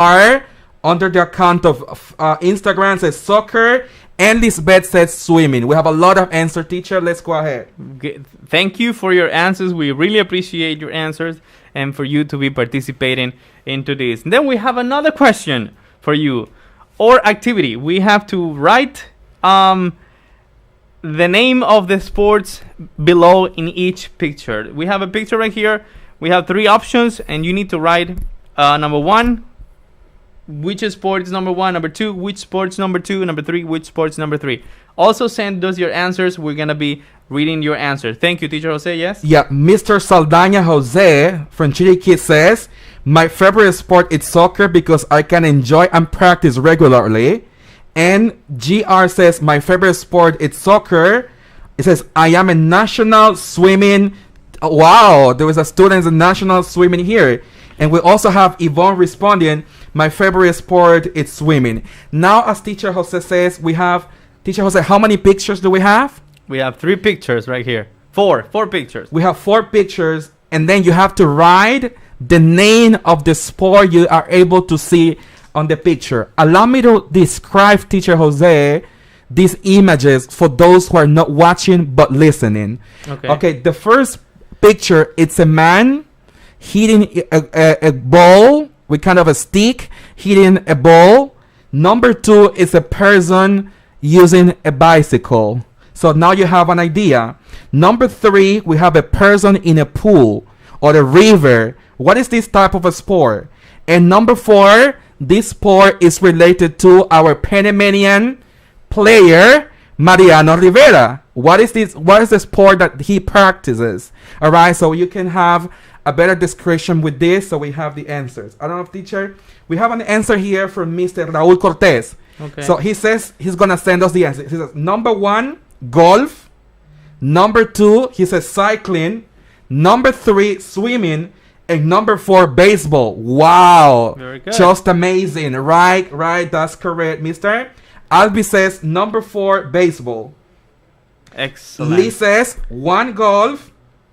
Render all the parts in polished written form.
are under the account of Instagram says soccer, and Lisbeth says swimming. We have a lot of answers, teacher. Let's go ahead. Thank you for your answers. We really appreciate your answers and for you to be participating into this. And then we have another question for you, or activity. We have to write the name of the sports below in each picture. We have a picture right here. We have 3 options, and you need to write number 1, which sport is number 1, number 2, which sport's number 2, number 3, which sport's number 3. Also send us your answers. We're going to be reading your answers. Thank you, Teacher Jose. Yes? Yeah, Mr. Saldaña Jose from Chiriquí says, my favorite sport is soccer because I can enjoy and practice regularly. And GR says, my favorite sport is soccer. It says, I am a national swimming. Wow, there was a student in national swimming here. And we also have Yvonne responding, my favorite sport is swimming. Now, as Teacher Jose says, we have, Teacher Jose, how many pictures do we have? We have 3 pictures right here. 4 pictures. We have 4 pictures, and then you have to write the name of the sport you are able to see on the picture. Allow me to describe, Teacher Jose, these images for those who are not watching but listening. Okay, the first picture, it's a man hitting a ball with kind of a stick, hitting a ball. Number 2 is a person using a bicycle. So now you have an idea. Number 3, we have a person in a pool or a river. What is this type of a sport? And number 4, this sport is related to our Panamanian player, Mariano Rivera. What is this? What is the sport that he practices? All right, so you can have a better description with this. So we have the answers. I don't know, teacher. We have an answer here from Mr. Raúl Cortez. Okay. So he says he's going to send us the answer. He says, number 1, golf. Number 2, he says cycling. Number 3, swimming. And number 4, baseball. Wow. Very good. Just amazing. Right. That's correct, mister. Albi says number 4, baseball. Excellent. Lee says 1 golf,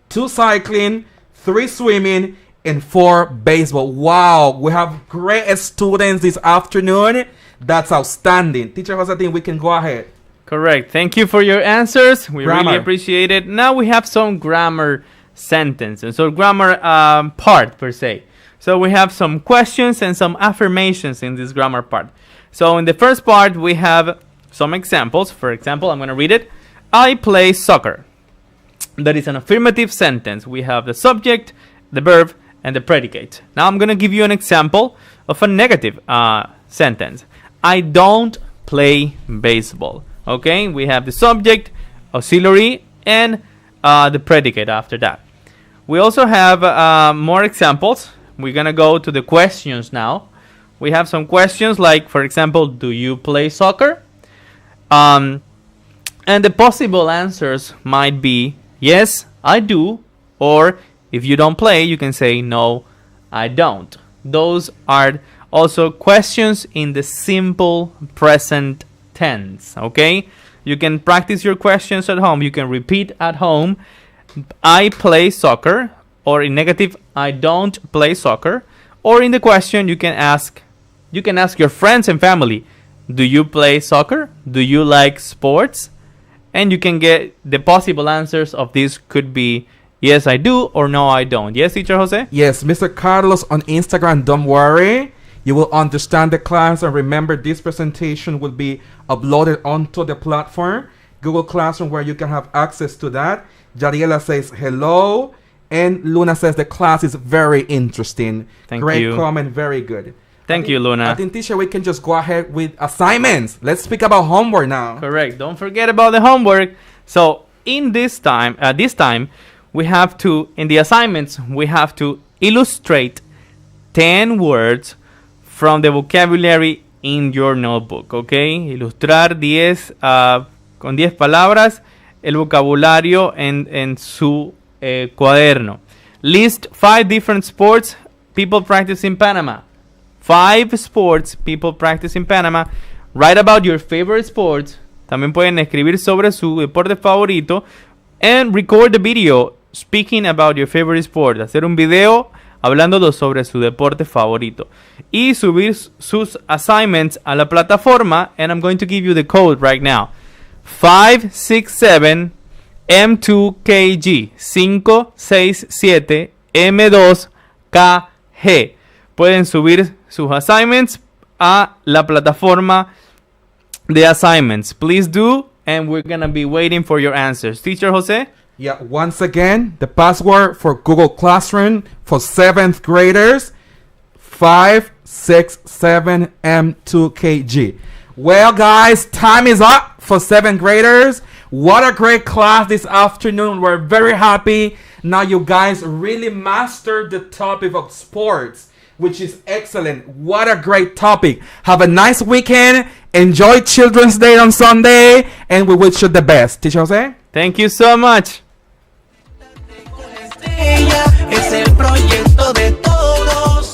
2 cycling, 3 swimming, and 4 baseball. Wow. We have great students this afternoon. That's outstanding. Teacher Jose, I think we can go ahead. Correct. Thank you for your answers. We Grammar. really appreciate it. Now we have some grammar sentences. So grammar part per se. So we have some questions and some affirmations in this grammar part. So in the first part we have some examples. For example, I'm going to read it. I play soccer. That is an affirmative sentence. We have the subject, the verb, and the predicate. Now I'm going to give you an example of a negative sentence. I don't play baseball. Okay, we have the subject, auxiliary, and the predicate after that. We also have more examples. We're going to go to the questions now. We have some questions like, for example, do you play soccer? And the possible answers might be, yes, I do. Or if you don't play, you can say, no, I don't. Those are also questions in the simple present tense. Okay? You can practice your questions at home. You can repeat at home. I play soccer, or in negative, I don't play soccer. Or in the question, you can ask your friends and family, do you play soccer? Do you like sports? And you can get the possible answers of this could be, yes, I do, or no, I don't. Yes, Teacher Jose? Yes, Mr. Carlos on Instagram, don't worry. You will understand the class, and remember this presentation will be uploaded onto the platform, Google Classroom, where you can have access to that. Jariela says hello, and Luna says the class is very interesting. Thank Great you. comment, very good. Thank you, Luna. I think, teacher, we can just go ahead with assignments. Let's speak about homework now. Correct. Don't forget about the homework. So in this time, we have to, in the assignments, we have to illustrate 10 words from the vocabulary in your notebook, okay? Ilustrar 10, con 10 palabras, el vocabulario en su cuaderno. List 5 different sports people practice in Panama. 5 sports people practice in Panama. Write about your favorite sports. También pueden escribir sobre su deporte favorito. And record the video speaking about your favorite sport. Hacer un video hablando sobre su deporte favorito. Y subir sus assignments a la plataforma. And I'm going to give you the code right now. 567 M2KG 567 M2KG. Pueden subir sus assignments a la plataforma de assignments. Please do, and we're gonna be waiting for your answers. Teacher Jose? Yeah, once again, the password for Google Classroom for 7th graders, 567M2KG. Well, guys, time is up for 7th graders. What a great class this afternoon. We're very happy. Now you guys really mastered the topic of sports, which is excellent. What a great topic. Have a nice weekend. Enjoy Children's Day on Sunday, and we wish you the best. Teacher Jose? Thank you so much. Es el proyecto de todos.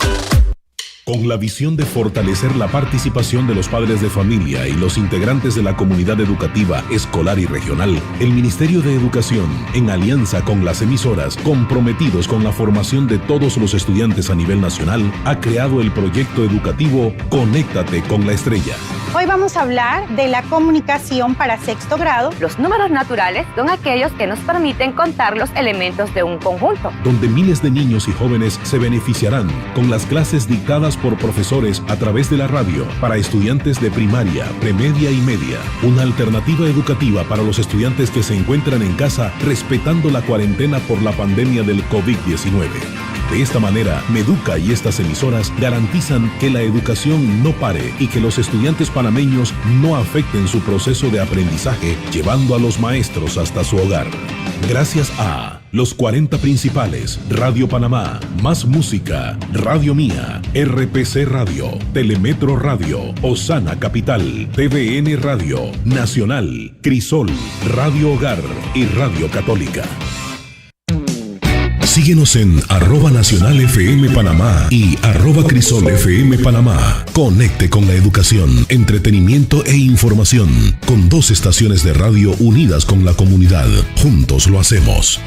Con la visión de fortalecer la participación de los padres de familia y los integrantes de la comunidad educativa, escolar y regional, el Ministerio de Educación, en alianza con las emisoras comprometidos con la formación de todos los estudiantes a nivel nacional, ha creado el proyecto educativo Conéctate con la Estrella. Hoy vamos a hablar de la comunicación para sexto grado. Los números naturales son aquellos que nos permiten contar los elementos de un conjunto. Donde miles de niños y jóvenes se beneficiarán con las clases dictadas por profesores a través de la radio para estudiantes de primaria, premedia y media. Una alternativa educativa para los estudiantes que se encuentran en casa respetando la cuarentena por la pandemia del COVID-19. De esta manera, Meduca y estas emisoras garantizan que la educación no pare y que los estudiantes panameños no afecten su proceso de aprendizaje, llevando a los maestros hasta su hogar. Gracias a los 40 principales, Radio Panamá, Más Música, Radio Mía, RPC Radio, Telemetro Radio, Osana Capital, TVN Radio, Nacional, Crisol, Radio Hogar y Radio Católica. Síguenos en @NacionalFM Panamá y @CrisolFM Panamá. Conecte con la educación, entretenimiento e información. Con 2 estaciones de radio unidas con la comunidad. Juntos lo hacemos.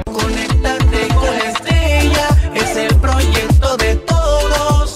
Conéctate con la estrella, es el proyecto de todos.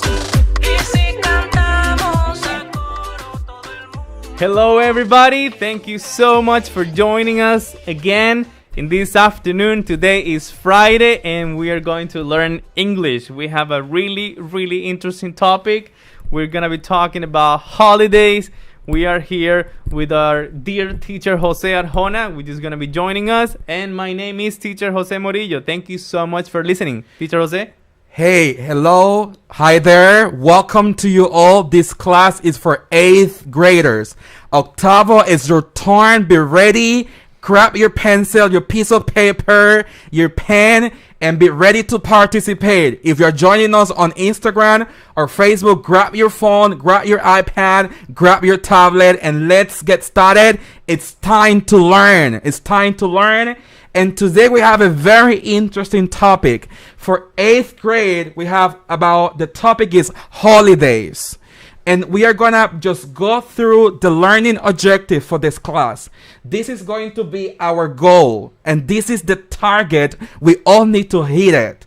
Y si cantamos a coro todo el mundo. Hello, everybody. Thank you so much for joining us again in this afternoon. Today is Friday, and we are going to learn English. We have a really interesting topic. We're going to be talking about holidays. We are here with our dear teacher Jose Arjona, which is going to be joining us. And my name is teacher Jose Morillo. Thank you so much for listening. Teacher Jose? Hey, hello, hi there. Welcome to you all. This class is for 8th graders. Octavo is your turn. Be ready. Grab your pencil, your piece of paper, your pen, and be ready to participate. If you're joining us on Instagram or Facebook, grab your phone, grab your iPad, grab your tablet, and let's get started. It's time to learn. It's time to learn. And today we have a very interesting topic. For 8th grade, we have about, the topic is holidays. And we are going to just go through the learning objective for this class. This is going to be our goal. And this is the target. We all need to hit it.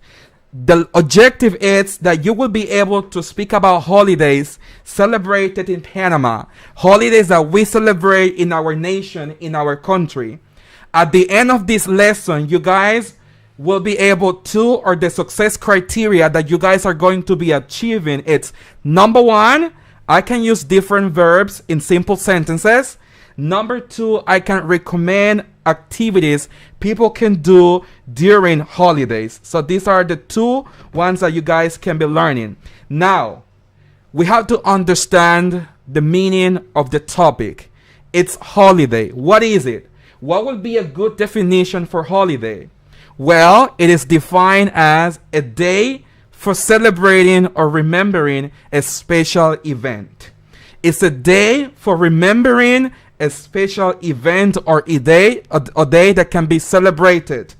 The objective is that you will be able to speak about holidays celebrated in Panama. Holidays that we celebrate in our nation, in our country. At the end of this lesson, you guys will be able to, or the success criteria that you guys are going to be achieving, it's number 1, I can use different verbs in simple sentences. Number 2, I can recommend activities people can do during holidays. So these are the 2 ones that you guys can be learning. Now, we have to understand the meaning of the topic. It's holiday. What is it? What would be a good definition for holiday? Well, it is defined as a day for celebrating or remembering a special event. It's a day for remembering a special event or a day that can be celebrated.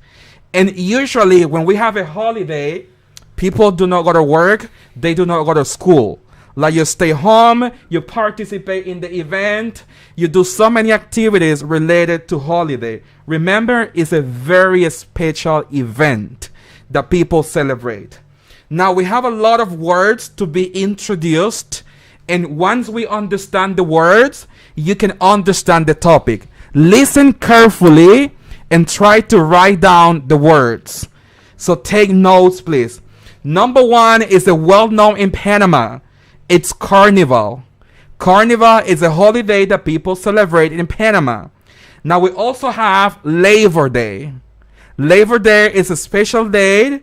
And usually when we have a holiday, people do not go to work, they do not go to school. Like you stay home, you participate in the event, you do so many activities related to holiday. Remember, it's a very special event. that people celebrate. Now we have a lot of words to be introduced, and once we understand the words, you can understand the topic. Listen carefully and try to write down the words. So take notes, please. Number one is a well-known in Panama. It's Carnival. Carnival is a holiday that people celebrate in Panama. Now we also have Labor Day. Labor Day is a special day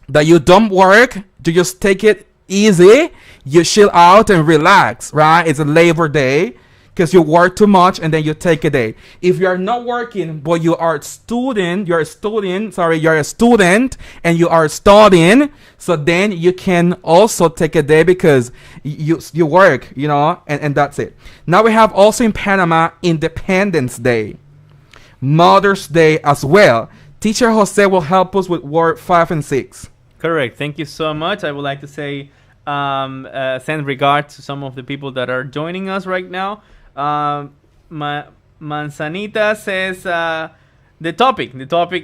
that you don't work, you just take it easy, you chill out and relax, right? It's a Labor Day because you work too much and then you take a day. If you are not working but you are a student and you are studying, so then you can also take a day because you work, and that's it. Now we have also in Panama Independence Day, Mother's Day as well. Teacher Jose will help us with word 5 and 6. Correct. Thank you so much. I would like to say, send regards to some of the people that are joining us right now. Manzanita says the topic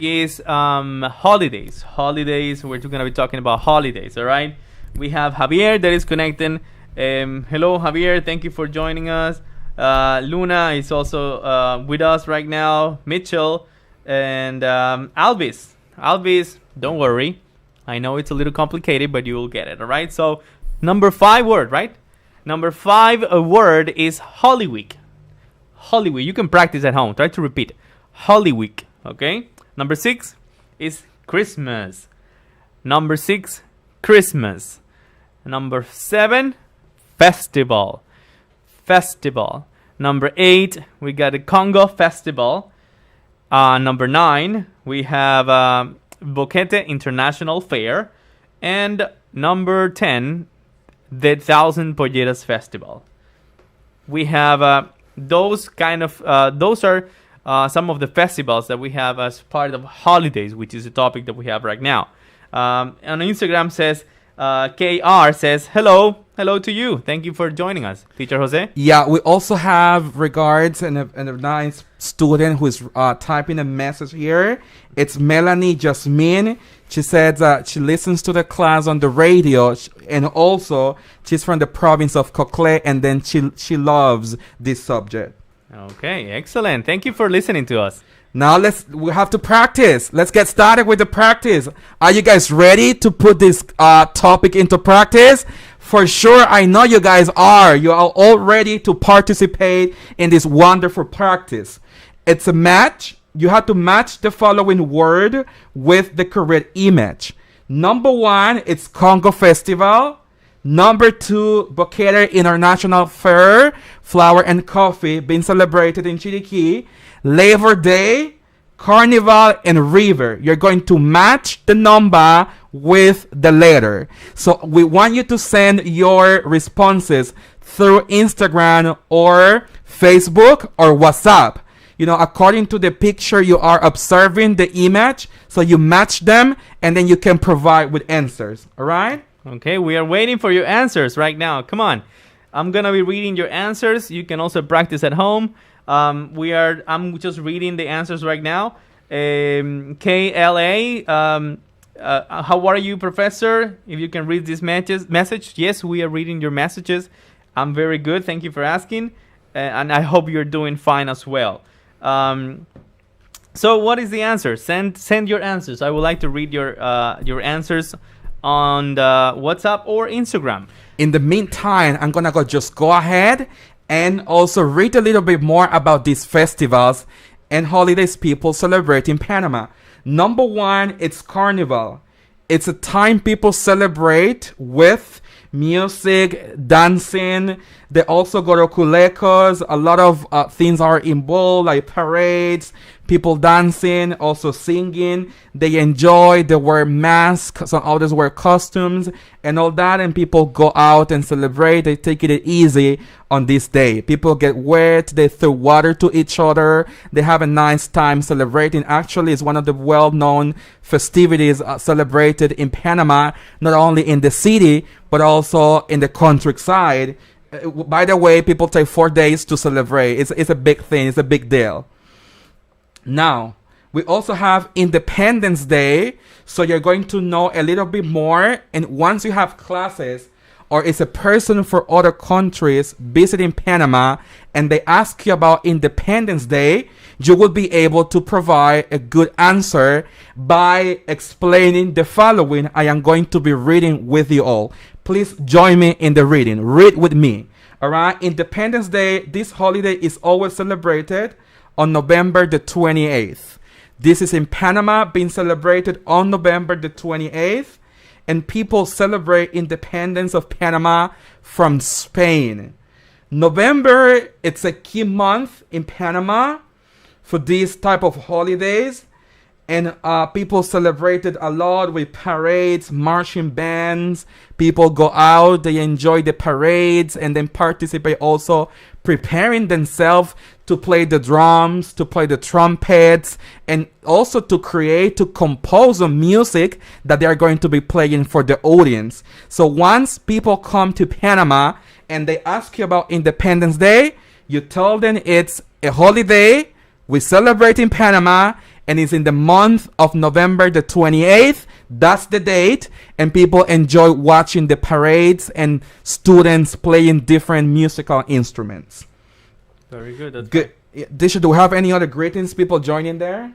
is holidays. Holidays. We're going to be talking about holidays. All right. We have Javier that is connecting. Hello, Javier. Thank you for joining us. Luna is also with us right now. Mitchell and Alvis. Alvis, don't worry. I know it's a little complicated, but you will get it, all right? So, number 5 word, right? Number 5 word is Holy Week. Holy Week. You can practice at home. Try to repeat. Holy Week, okay? Number 6 is Christmas. Number 6, Christmas. Number 7, Festival. Festival. Number 8, we got the Congo Festival. Number 9, we have Boquete International Fair, and number 10, the Thousand Polleras Festival. We have those are some of the festivals that we have as part of holidays, which is the topic that we have right now. On Instagram says, KR says, hello to you. Thank you for joining us, Teacher Jose. Yeah, we also have regards and a nice student who is typing a message here. It's Melanie Jasmine. She said she listens to the class on the radio, and also she's from the province of Cocle, and then she loves this subject. Okay, excellent. Thank you for listening to us. Now we have to practice. Let's get started with the practice. Are you guys ready to put this topic into practice? For sure, I know you guys are. You are all ready to participate in this wonderful practice. It's a match. You have to match the following word with the correct image. Number 1, it's Congo Festival. Number 2, Boquete International Fair, Flower and Coffee, being celebrated in Chiriquí. Labor Day, Carnival, and River. You're going to match the number with the letter. So we want you to send your responses through Instagram or Facebook or WhatsApp. According to the picture you are observing the image, so you match them and then you can provide with answers. All right? Okay, we are waiting for your answers right now. Come on. I'm going to be reading your answers. You can also practice at home. I'm just reading the answers right now. KLA, how are you, Professor? If you can read this message. Yes, we are reading your messages. I'm very good. Thank you for asking. And I hope you're doing fine as well. So what is the answer? Send your answers. I would like to read your answers on the WhatsApp or Instagram. In the meantime, I'm going to just go ahead and also read a little bit more about these festivals and holidays people celebrate in Panama. Number 1, it's Carnival. It's a time people celebrate with music, dancing. They also go to culecos. A lot of things are involved, like parades, people dancing, also singing. They enjoy, they wear masks, some others wear costumes and all that, and people go out and celebrate. They take it easy on this day. People get wet, they throw water to each other, they have a nice time celebrating. Actually, it's one of the well-known festivities celebrated in Panama, not only in the city but also in the countryside. By the way, people take 4 days to celebrate. It's a big thing, it's a big deal. Now, We also have Independence Day. So you're going to know a little bit more. And once you have classes, or it's a person for other countries visiting Panama, and they ask you about Independence Day, you will be able to provide a good answer by explaining the following. I am going to be reading with you all. Please join me in the reading. Read with me. All right. Independence Day, this holiday is always celebrated on November the 28th. This is in Panama, being celebrated on November the 28th. And people celebrate independence of Panama from Spain. November, it's a key month in Panama for these type of holidays. And people celebrated a lot with parades, marching bands. People go out, they enjoy the parades, and then participate also, preparing themselves to play the drums, to play the trumpets, and also to create, to compose the music that they are going to be playing for the audience. So once people come to Panama and they ask you about Independence Day, you tell them it's a holiday we celebrate in Panama, and it's in the month of November the 28th. That's the date, and people enjoy watching the parades and students playing different musical instruments. Very good. That's Good. Disha, do we have any other greetings people joining there?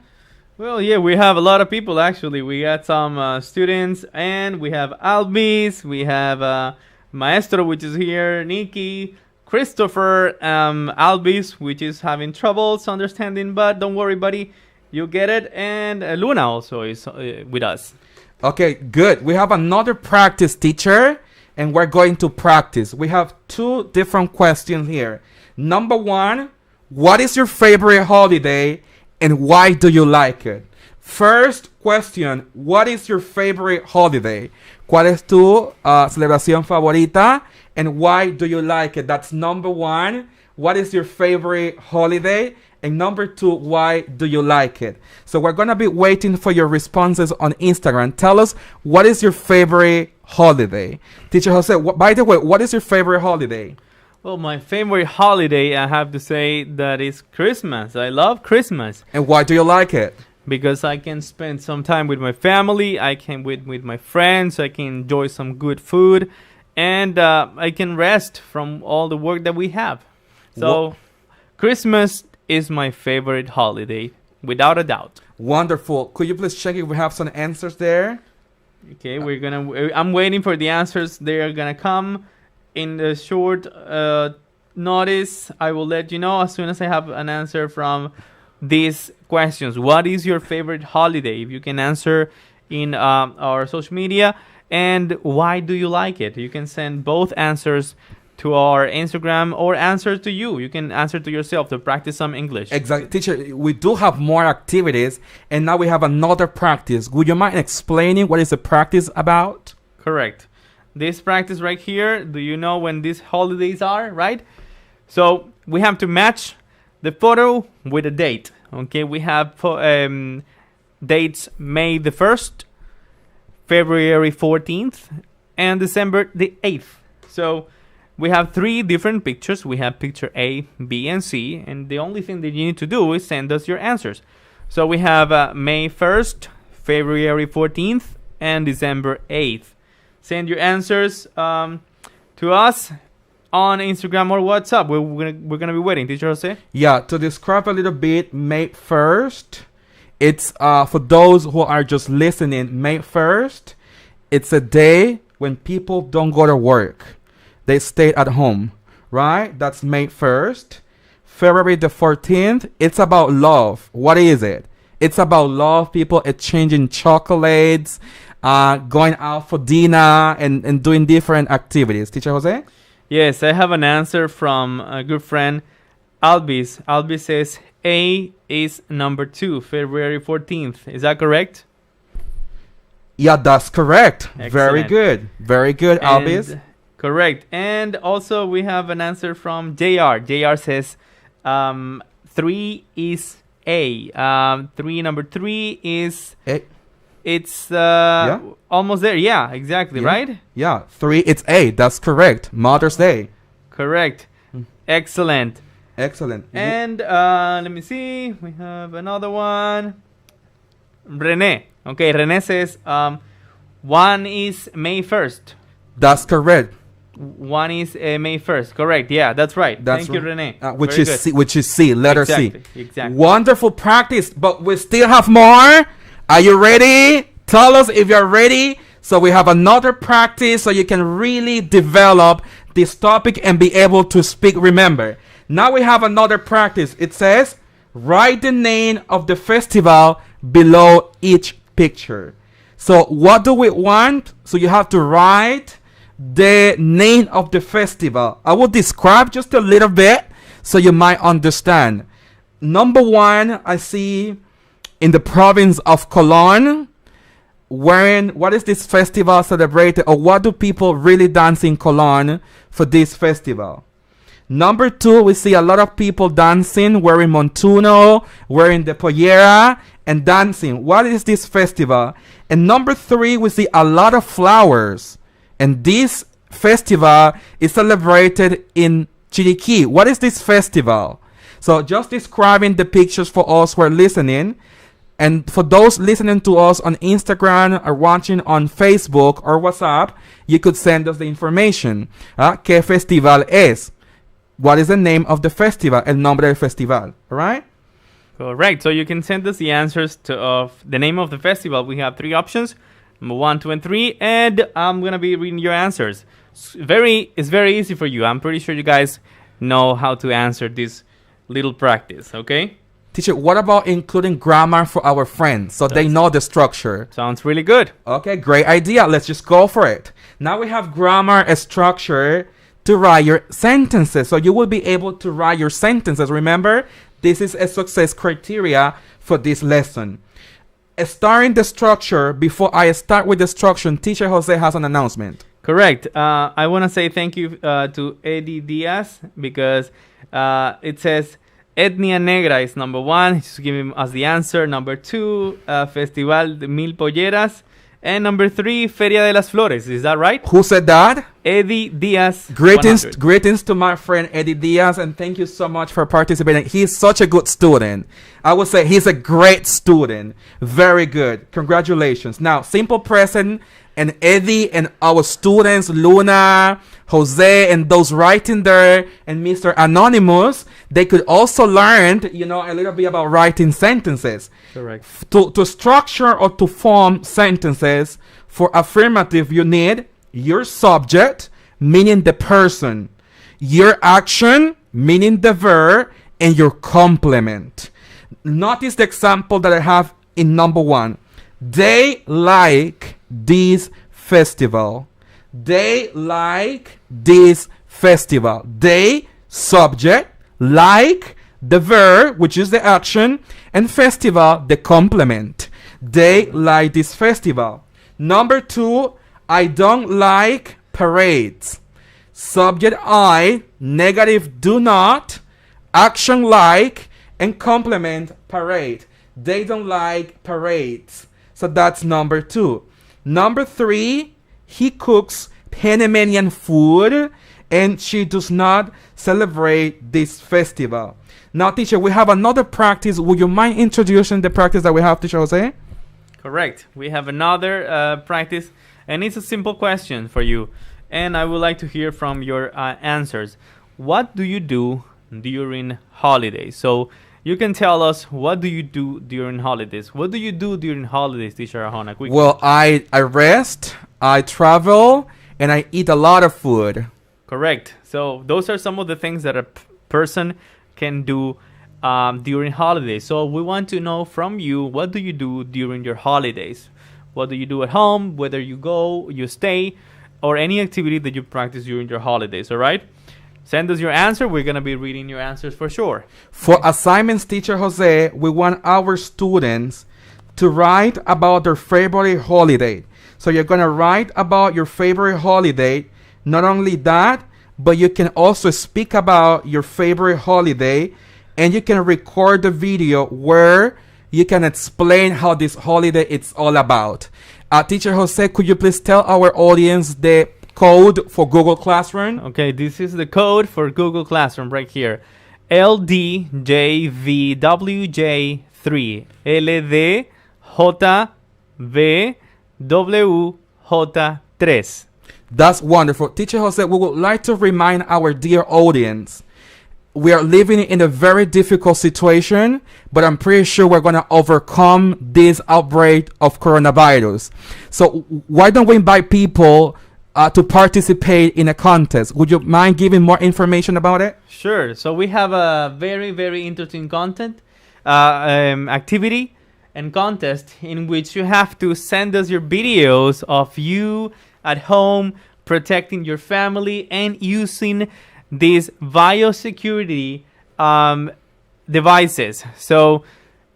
Well, yeah, we have a lot of people actually. We got some students, and we have Albis, we have Maestro, which is here, Nikki, Christopher, Albis, which is having troubles understanding, but don't worry, buddy, you get it. And Luna also is with us. Okay, good. We have another practice teacher, and we're going to practice. We have two different questions here. Number one, what is your favorite holiday and why do you like it? First question, what is your favorite holiday? ¿Cuál es tu celebración favorita and why do you like it? That's number one. What is your favorite holiday? And number two, why do you like it? So we're going to be waiting for your responses on Instagram. Tell us, what is your favorite holiday? Teacher Jose, by the way, what is your favorite holiday? Well, my favorite holiday, I have to say that is Christmas. I love Christmas. And why do you like it? Because I can spend some time with my family, I can with my friends, I can enjoy some good food, and I can rest from all the work that we have. So, Christmas is my favorite holiday, without a doubt. Wonderful. Could you please check if we have some answers there? Okay, I'm waiting for the answers. They are gonna come in the short notice. I will let you know as soon as I have an answer from these questions. What is your favorite holiday? If you can answer in our social media, and why do you like it? You can send both answers to our Instagram or answer to you. You can answer to yourself to practice some English. Exactly. Teacher, we do have more activities, and now we have another practice. Would you mind explaining what is the practice about? Correct. This practice right here, do you know when these holidays are, right? So we have to match the photo with a date. Okay, we have dates May the 1st, February 14th, and December the 8th. So we have three different pictures. We have picture A, B, and C. And the only thing that you need to do is send us your answers. So we have May 1st, February 14th, and December 8th. Send your answers to us on Instagram or WhatsApp. We're gonna be waiting. Teacher Jose? Yeah, to describe a little bit, May 1st, it's for those who are just listening, May 1st, it's a day when people don't go to work. They stay at home, right? That's May 1st. February the 14th, it's about love. What is it? It's about love, people exchanging chocolates, going out for dinner, and doing different activities. Teacher Jose? Yes, I have an answer from a good friend, Albis. Albis says A is number 2, February 14th. Is that correct? Yeah, that's correct. Excellent. Very good. Very good, Albis. Correct. And also we have an answer from JR. JR says 3 is A. Number 3 is... A. It's almost there. Yeah, exactly, Yeah. right? Yeah, 3, it's A. That's correct. Mother's Day. Correct. Excellent. Excellent. And let me see. We have another one. René. Okay, René says one is May 1st. That's correct. One is May 1st. Correct. Yeah, that's right. That's Thank you, right. René. Which Very is good. C, which is C, letter C. Exactly. Wonderful practice, but we still have more. Are you ready? Tell us if you're ready. So we have another practice so you can really develop this topic and be able to speak. Remember, now we have another practice. It says, write the name of the festival below each picture. So what do we want? So you have to write the name of the festival. I will describe just a little bit so you might understand. Number one, I see in the province of Colón. What is this festival celebrated, or what do people really dance in Colón for this festival? Number two, we see a lot of people dancing, wearing montuno, wearing the pollera, and dancing. What is this festival? And number three, we see a lot of flowers. And this festival is celebrated in Chiriquí. What is this festival? So just describing the pictures for us who are listening. And for those listening to us on Instagram or watching on Facebook or WhatsApp, you could send us the information. ¿Qué festival es? What is the name of the festival? El nombre del festival. All right? Correct. So you can send us the answers of the name of the festival. We have 3 options. Number 1, 2, and 3. And I'm going to be reading your answers. It's very easy for you. I'm pretty sure you guys know how to answer this little practice. Okay? Teacher, what about including grammar for our friends so they know the structure? Sounds really good. Okay, great idea. Let's just go for it. Now we have grammar as structure to write your sentences. So you will be able to write your sentences. Remember, this is a success criteria for this lesson. Starting the structure, before I start with the structure, Teacher Jose has an announcement. Correct. I want to say thank you to Eddie Diaz because it says Etnia Negra is number 1. He's giving us the answer. Number 2, Festival de Mil Polleras. And number 3, Feria de las Flores. Is that right? Who said that? Eddie Diaz. Greetings 100. greetings to my friend Eddie Diaz, and thank you so much for participating. He's such a good student. I would say he's a great student. Very good. Congratulations. Now, simple present and Eddie and our students, Luna, Jose, and those writing there, and Mr. Anonymous, they could also learn, a little bit about writing sentences. Correct. To structure or to form sentences for affirmative, you need your subject, meaning the person, your action, meaning the verb, and your complement. Notice the example that I have in number 1. They like this festival. They like this festival. They, subject, like, the verb, which is the action, and festival, the complement. They like this festival. Number 2, I don't like parades. Subject I, negative do not, action like, and complement parade. They don't like parades. So that's number 2. Number 3, he cooks Panamanian food and she does not celebrate this festival. Now, teacher, we have another practice. Would you mind introducing the practice that we have, teacher Jose? Correct. We have another practice, and it's a simple question for you. And I would like to hear from your answers. What do you do during holidays? So you can tell us, what do you do during holidays? What do you do during holidays, teacher Arjona? Well, I rest, I travel, and I eat a lot of food. Correct. So those are some of the things that a person can do during holidays. So we want to know from you, what do you do during your holidays? What do you do at home, whether you go, you stay, or any activity that you practice during your holidays, all right? Send us your answer. We're going to be reading your answers for sure. For assignments, teacher Jose, we want our students to write about their favorite holiday. So you're going to write about your favorite holiday. Not only that, but you can also speak about your favorite holiday, and you can record the video where you can explain how this holiday is all about. Teacher Jose, could you please tell our audience the code for Google Classroom? Okay, this is the code for Google Classroom right here. LDJVWJ3. JVWJ3. That's wonderful. Teacher Jose, we would like to remind our dear audience, we are living in a very difficult situation, but I'm pretty sure we're going to overcome this outbreak of coronavirus. So why don't we invite people to participate in a contest? Would you mind giving more information about it? Sure. So we have a very, very interesting activity and contest in which you have to send us your videos of you at home protecting your family and using these biosecurity devices. So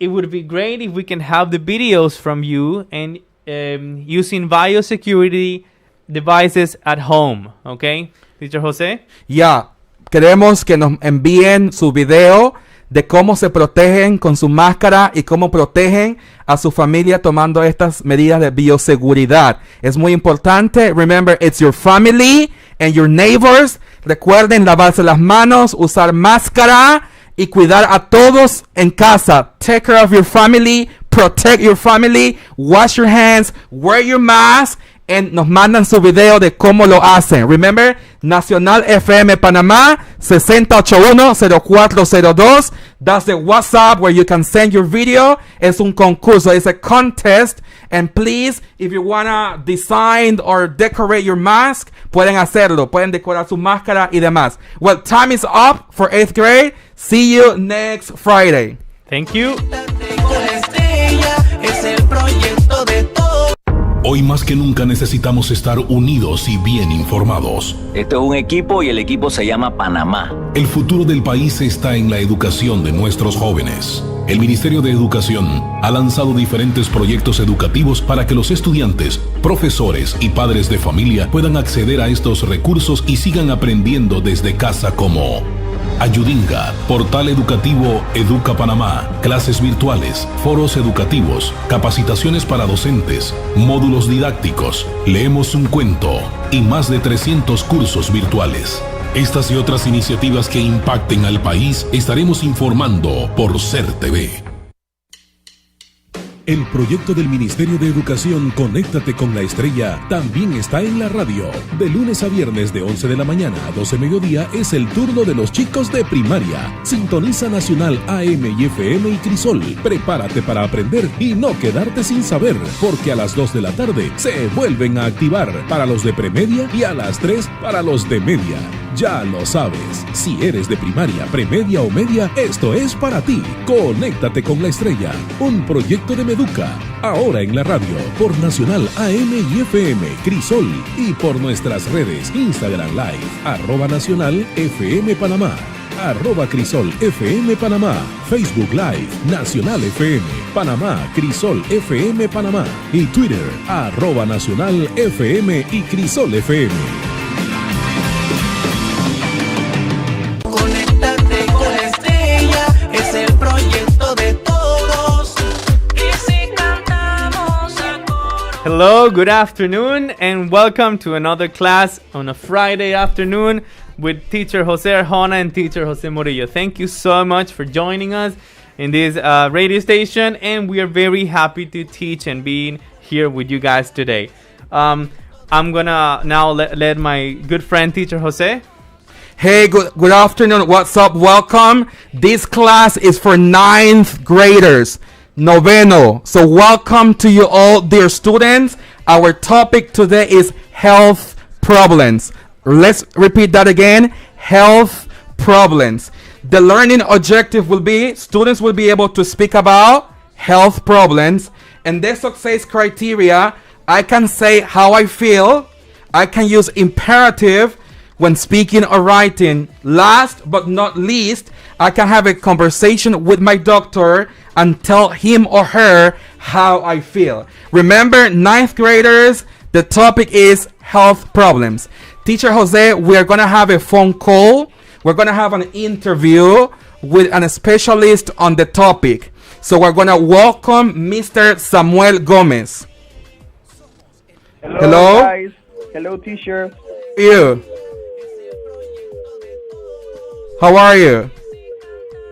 it would be great if we can have the videos from you and using biosecurity devices at home. Okay, Teacher Jose? Yeah, queremos que nos envíen su video de cómo se protegen con su máscara y cómo protegen a su familia tomando estas medidas de bioseguridad. Es muy importante. Remember, it's your family and your neighbors. Recuerden lavarse las manos, usar máscara y cuidar a todos en casa. Take care of your family, protect your family, wash your hands, wear your mask, and nos mandan su video de cómo lo hacen. Remember, Nacional FM Panamá 6081-0402. That's the WhatsApp where you can send your video. Es un concurso, it's a contest. And please, if you wanna design or decorate your mask, pueden hacerlo. Pueden decorar su máscara y demás. Well, time is up for 8th grade. See you next Friday. Thank you. Conéctate con Estrella, es el proyecto de todos. Hoy más que nunca necesitamos estar unidos y bien informados. Esto es un equipo y el equipo se llama Panamá. El futuro del país está en la educación de nuestros jóvenes. El Ministerio de Educación ha lanzado diferentes proyectos educativos para que los estudiantes, profesores y padres de familia puedan acceder a estos recursos y sigan aprendiendo desde casa, como Ayudinga, portal educativo Educa Panamá, clases virtuales, foros educativos, capacitaciones para docentes, módulos didácticos, leemos un cuento y más de 300 cursos virtuales. Estas y otras iniciativas que impacten al país estaremos informando por SER TV. El proyecto del Ministerio de Educación Conéctate con la Estrella también está en la radio. De lunes a viernes de 11 de la mañana a 12 mediodía es el turno de los chicos de primaria. Sintoniza Nacional AM y FM y Crisol. Prepárate para aprender y no quedarte sin saber, porque a las 2 de la tarde se vuelven a activar para los de premedia y a las 3 para los de media. Ya lo sabes, si eres de primaria, premedia o media, esto es para ti. Conéctate con la Estrella, un proyecto de Meduca, ahora en la radio, por Nacional AM y FM, Crisol, y por nuestras redes, Instagram Live, @Nacional FM Panamá, @Crisol FM Panamá, Facebook Live, Nacional FM, Panamá, Crisol FM Panamá, y Twitter, @Nacional FM y Crisol FM. Conéctate con Estrella, es el proyecto de todos. Y si cantamos a coro. Hello, good afternoon, and welcome to another class on a Friday afternoon with Teacher Jose Arjona and Teacher Jose Murillo. Thank you so much for joining us in this radio station, and we are very happy to teach and being here with you guys today. I'm gonna now let my good friend Teacher Jose. Hey, good afternoon. What's up? Welcome. This class is for 9th graders, noveno. So welcome to you all, dear students. Our topic today is health problems. Let's repeat that again. Health problems. The learning objective will be students will be able to speak about health problems, and the success criteria, I can say how I feel. I can use imperative when speaking or writing. Last but not least, I can have a conversation with my doctor and tell him or her how I feel. Remember, 9th graders, the topic is health problems. Teacher Jose, we are going to have a phone call. We're going to have an interview with a specialist on the topic. So we're going to welcome Mr. Samuel Gomez. Hello? Guys. Hello, teacher. You. How are you?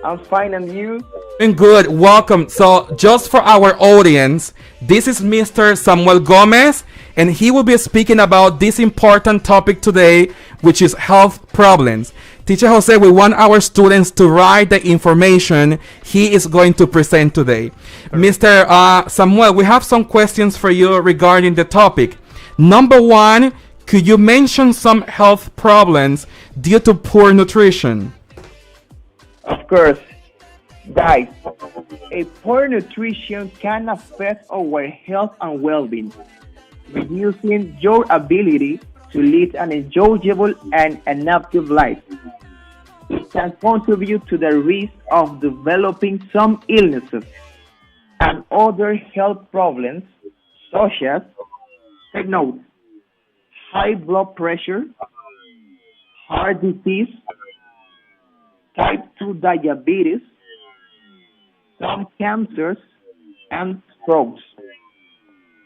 I'm fine, and you? Doing good. Welcome. So, just for our audience, this is Mr. Samuel Gomez, and he will be speaking about this important topic today, which is health problems. Teacher Jose, we want our students to write the information he is going to present today. Mr. Samuel, we have some questions for you regarding the topic. Number one, could you mention some health problems due to poor nutrition? Of course. Guys, a poor nutrition can affect our health and well-being, reducing your ability to lead an enjoyable and an active life. It can contribute to the risk of developing some illnesses and other health problems, such as, take note, high blood pressure, heart disease, type 2 diabetes, some cancers, and strokes.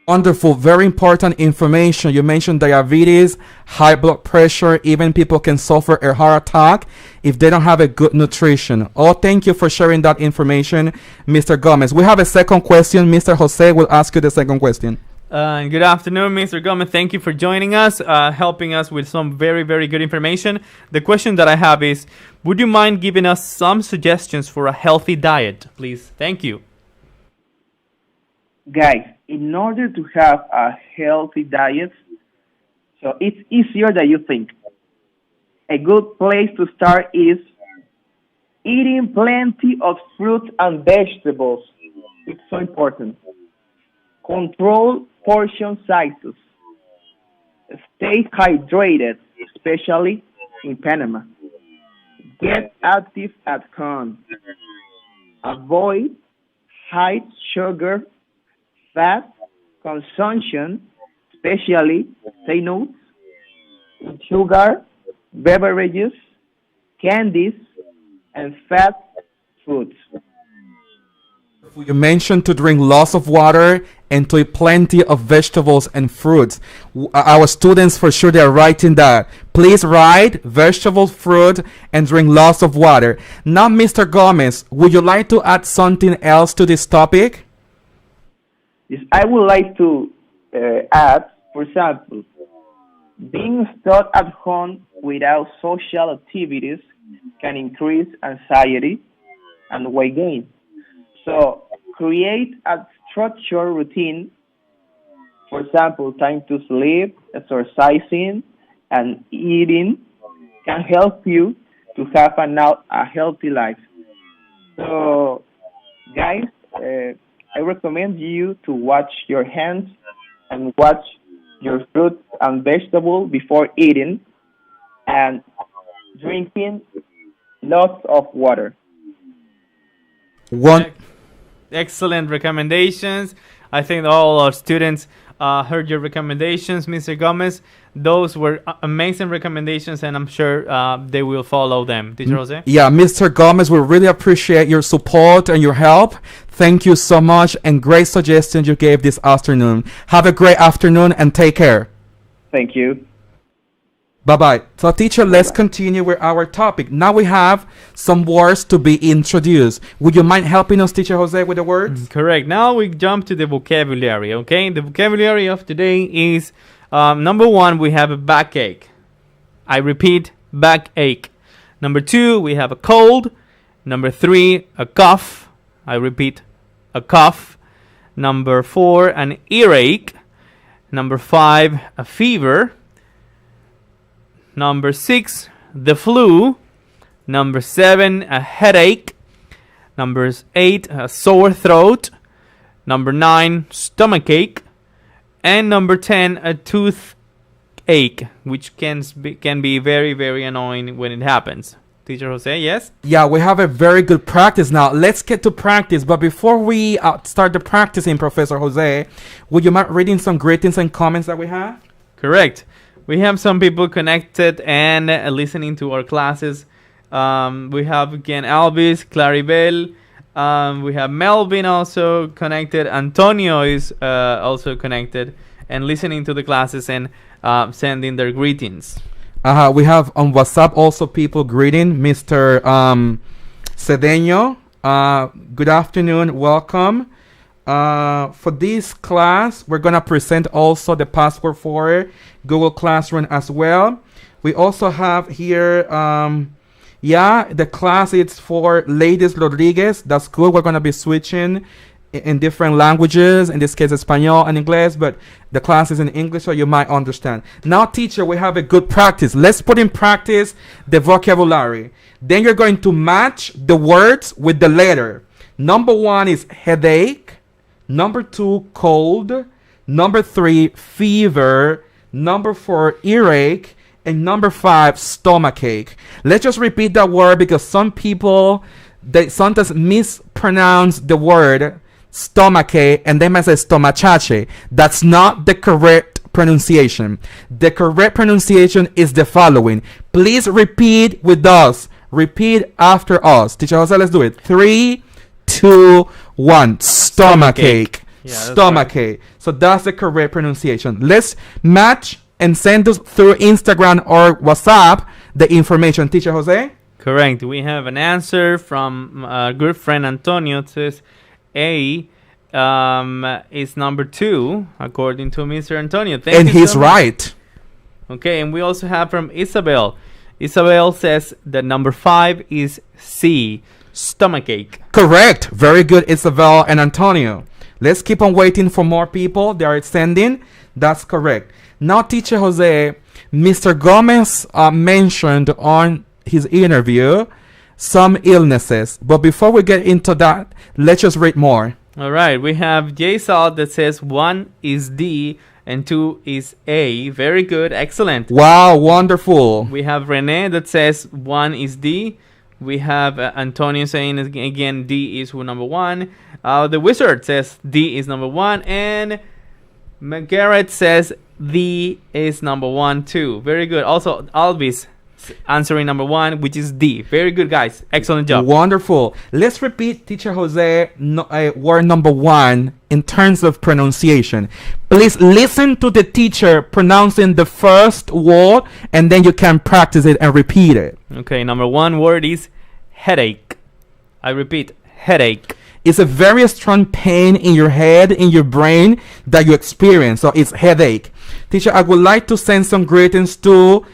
Wonderful, very important information. You mentioned diabetes, high blood pressure, even people can suffer a heart attack if they don't have a good nutrition. Oh, thank you for sharing that information, Mr. Gomez. We have a second question. Mr. Jose will ask you the second question. Good afternoon, Mr. Gomez. Thank you for joining us, helping us with some very, very good information. The question that I have is, would you mind giving us some suggestions for a healthy diet, please? Thank you. Guys, in order to have a healthy diet, so it's easier than you think. A good place to start is eating plenty of fruits and vegetables. It's so important. Control portion sizes. Stay hydrated, especially in Panama. Get active at home. Avoid high sugar, fat consumption, especially, say no, sugar, beverages, candies, and fat foods. You mentioned to drink lots of water and to eat plenty of vegetables and fruits. Our students, for sure, they are writing that. Please write vegetables, fruit, and drink lots of water. Now, Mr. Gomez, would you like to add something else to this topic? Yes, I would like to add, for example, being stuck at home without social activities can increase anxiety and weight gain. So, create a structured routine, for example, time to sleep, exercising, and eating can help you to have a healthy life. So, guys, I recommend you to wash your hands and wash your fruits and vegetables before eating and drinking lots of water. Excellent recommendations. I think all our students heard your recommendations, Mr. Gomez. Those were amazing recommendations, and I'm sure they will follow them. Teacher Jose? Yeah, Mr. Gomez, we really appreciate your support and your help. Thank you so much, and great suggestions you gave this afternoon. Have a great afternoon, and take care. Thank you. Bye-bye. So, teacher, let's continue with our topic. Now we have some words to be introduced. Would you mind helping us, Teacher Jose, with the words? Correct. Now we jump to the vocabulary, okay? The vocabulary of today is, number one, we have a backache. I repeat, backache. Number two, we have a cold. Number three, a cough. I repeat, a cough. Number four, an earache. Number five, a fever. Number 6, the flu. Number 7, a headache. Number 8, a sore throat. Number 9, stomachache. And number 10, a toothache, which can be very, very annoying when it happens. Teacher Jose, yes? Yeah, we have a very good practice now. Let's get to practice. But before we start the practicing, Professor Jose, would you mind reading some greetings and comments that we have? Correct. We have some people connected and listening to our classes. We have again Alvis, Claribel. We have Melvin also connected. Antonio is also connected and listening to the classes and sending their greetings. We have on WhatsApp also people greeting. Mr. Cedeño, good afternoon. Welcome. For this class, we're going to present also the password for Google Classroom as well. We also have here, the class is for Ladies Rodriguez. That's good. We're going to be switching in different languages, in this case, Espanol and Inglés, but the class is in English, so you might understand. Now, teacher, we have a good practice. Let's put in practice the vocabulary. Then you're going to match the words with the letter. Number 1 is headache. Number 2, cold. Number 3, fever. Number 4, earache. And number 5, stomachache. Let's just repeat that word because some people, they sometimes mispronounce the word stomachache and they might say stomachache. That's not the correct pronunciation. The correct pronunciation is the following. Please repeat with us. Repeat after us. Teacher Jose, let's do it. 3, 2, 1. Stomachache. Yeah, that's Stomachache. Right. So that's the correct pronunciation. Let's match and send us through Instagram or WhatsApp the information. Teacher Jose? Correct. We have an answer from a good friend Antonio. It says A is number 2, according to Mr. Antonio. Thank and you he's so much. right. Okay, and we also have from Isabel. Isabel says that number 5 is C, stomachache. Correct. Very good, Isabel and Antonio. Let's keep on waiting for more people. They are sending. That's correct. Now, Teacher Jose, Mr. Gomez mentioned on his interview some illnesses. But before we get into that, let's just read more. All right, we have J-Salt that says 1 is D and 2 is A. Very good, excellent. Wow, wonderful. We have Rene that says 1 is D. We have Antonio saying again D is number 1. The Wizard says D is number 1. And Garrett says D is number 1 too. Very good. Also, Alvis answering number 1, which is D. Very good, guys. Excellent job. Wonderful. Let's repeat, Teacher Jose, word number 1 in terms of pronunciation. Please listen to the teacher pronouncing the first word, and then you can practice it and repeat it. Okay, number 1 word is headache. I repeat, headache. It's a very strong pain in your head, in your brain that you experience. So it's headache. Teacher, I would like to send some greetings to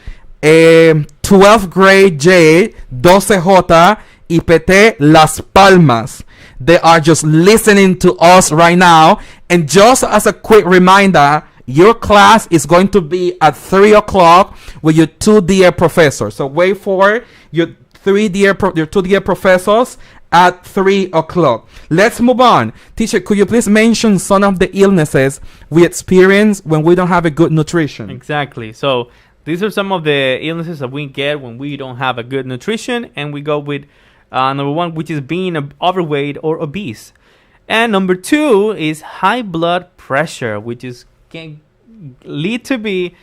12th grade J, 12J, y PT Las Palmas. They are just listening to us right now. And just as a quick reminder, your class is going to be at 3 o'clock with your 2 dear professors. So wait for your 2 dear professors at 3 o'clock. Let's move on. Teacher, could you please mention some of the illnesses we experience when we don't have a good nutrition? Exactly. So these are some of the illnesses that we get when we don't have a good nutrition, and we go with number 1, which is being overweight or obese. And number 2 is high blood pressure, which is can get to be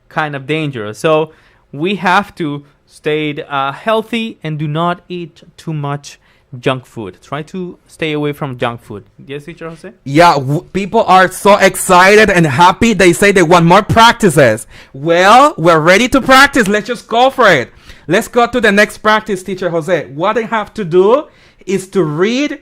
kind of dangerous. So we have to stay healthy and do not eat too much junk food. Try to stay away from junk food. Yes, Teacher Jose? Yeah, people are so excited and happy. They say they want more practices. Well, we're ready to practice. Let's just go for it. Let's go to the next practice, Teacher Jose. What I have to do is to read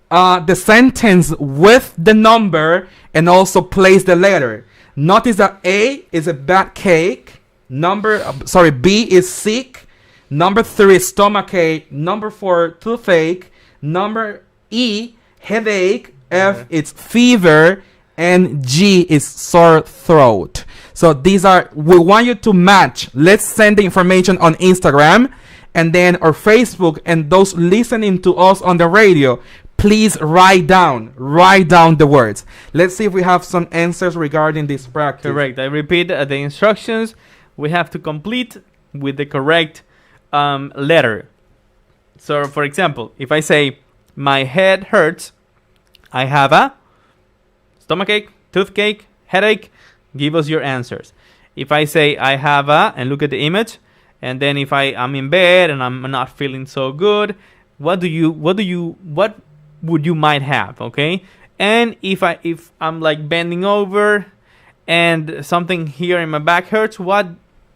the sentence with the number and also place the letter. Notice that A is a bad cake. B is sick. Number 3 is stomachache. Number 4, toothache. Number E, headache. F, it's fever. And G is sore throat. So these are, we want you to match. Let's send the information on Instagram and then or Facebook, and those listening to us on the radio, please write down the words. Let's see if we have some answers regarding this practice. Correct. I repeat the instructions. We have to complete with the correct letter. So, for example, if I say, my head hurts, I have a stomachache, toothache, headache, give us your answers. If I say, I have a, and look at the image, and then if I'm in bed and I'm not feeling so good, what would you might have, okay? And if I'm like bending over and something here in my back hurts, what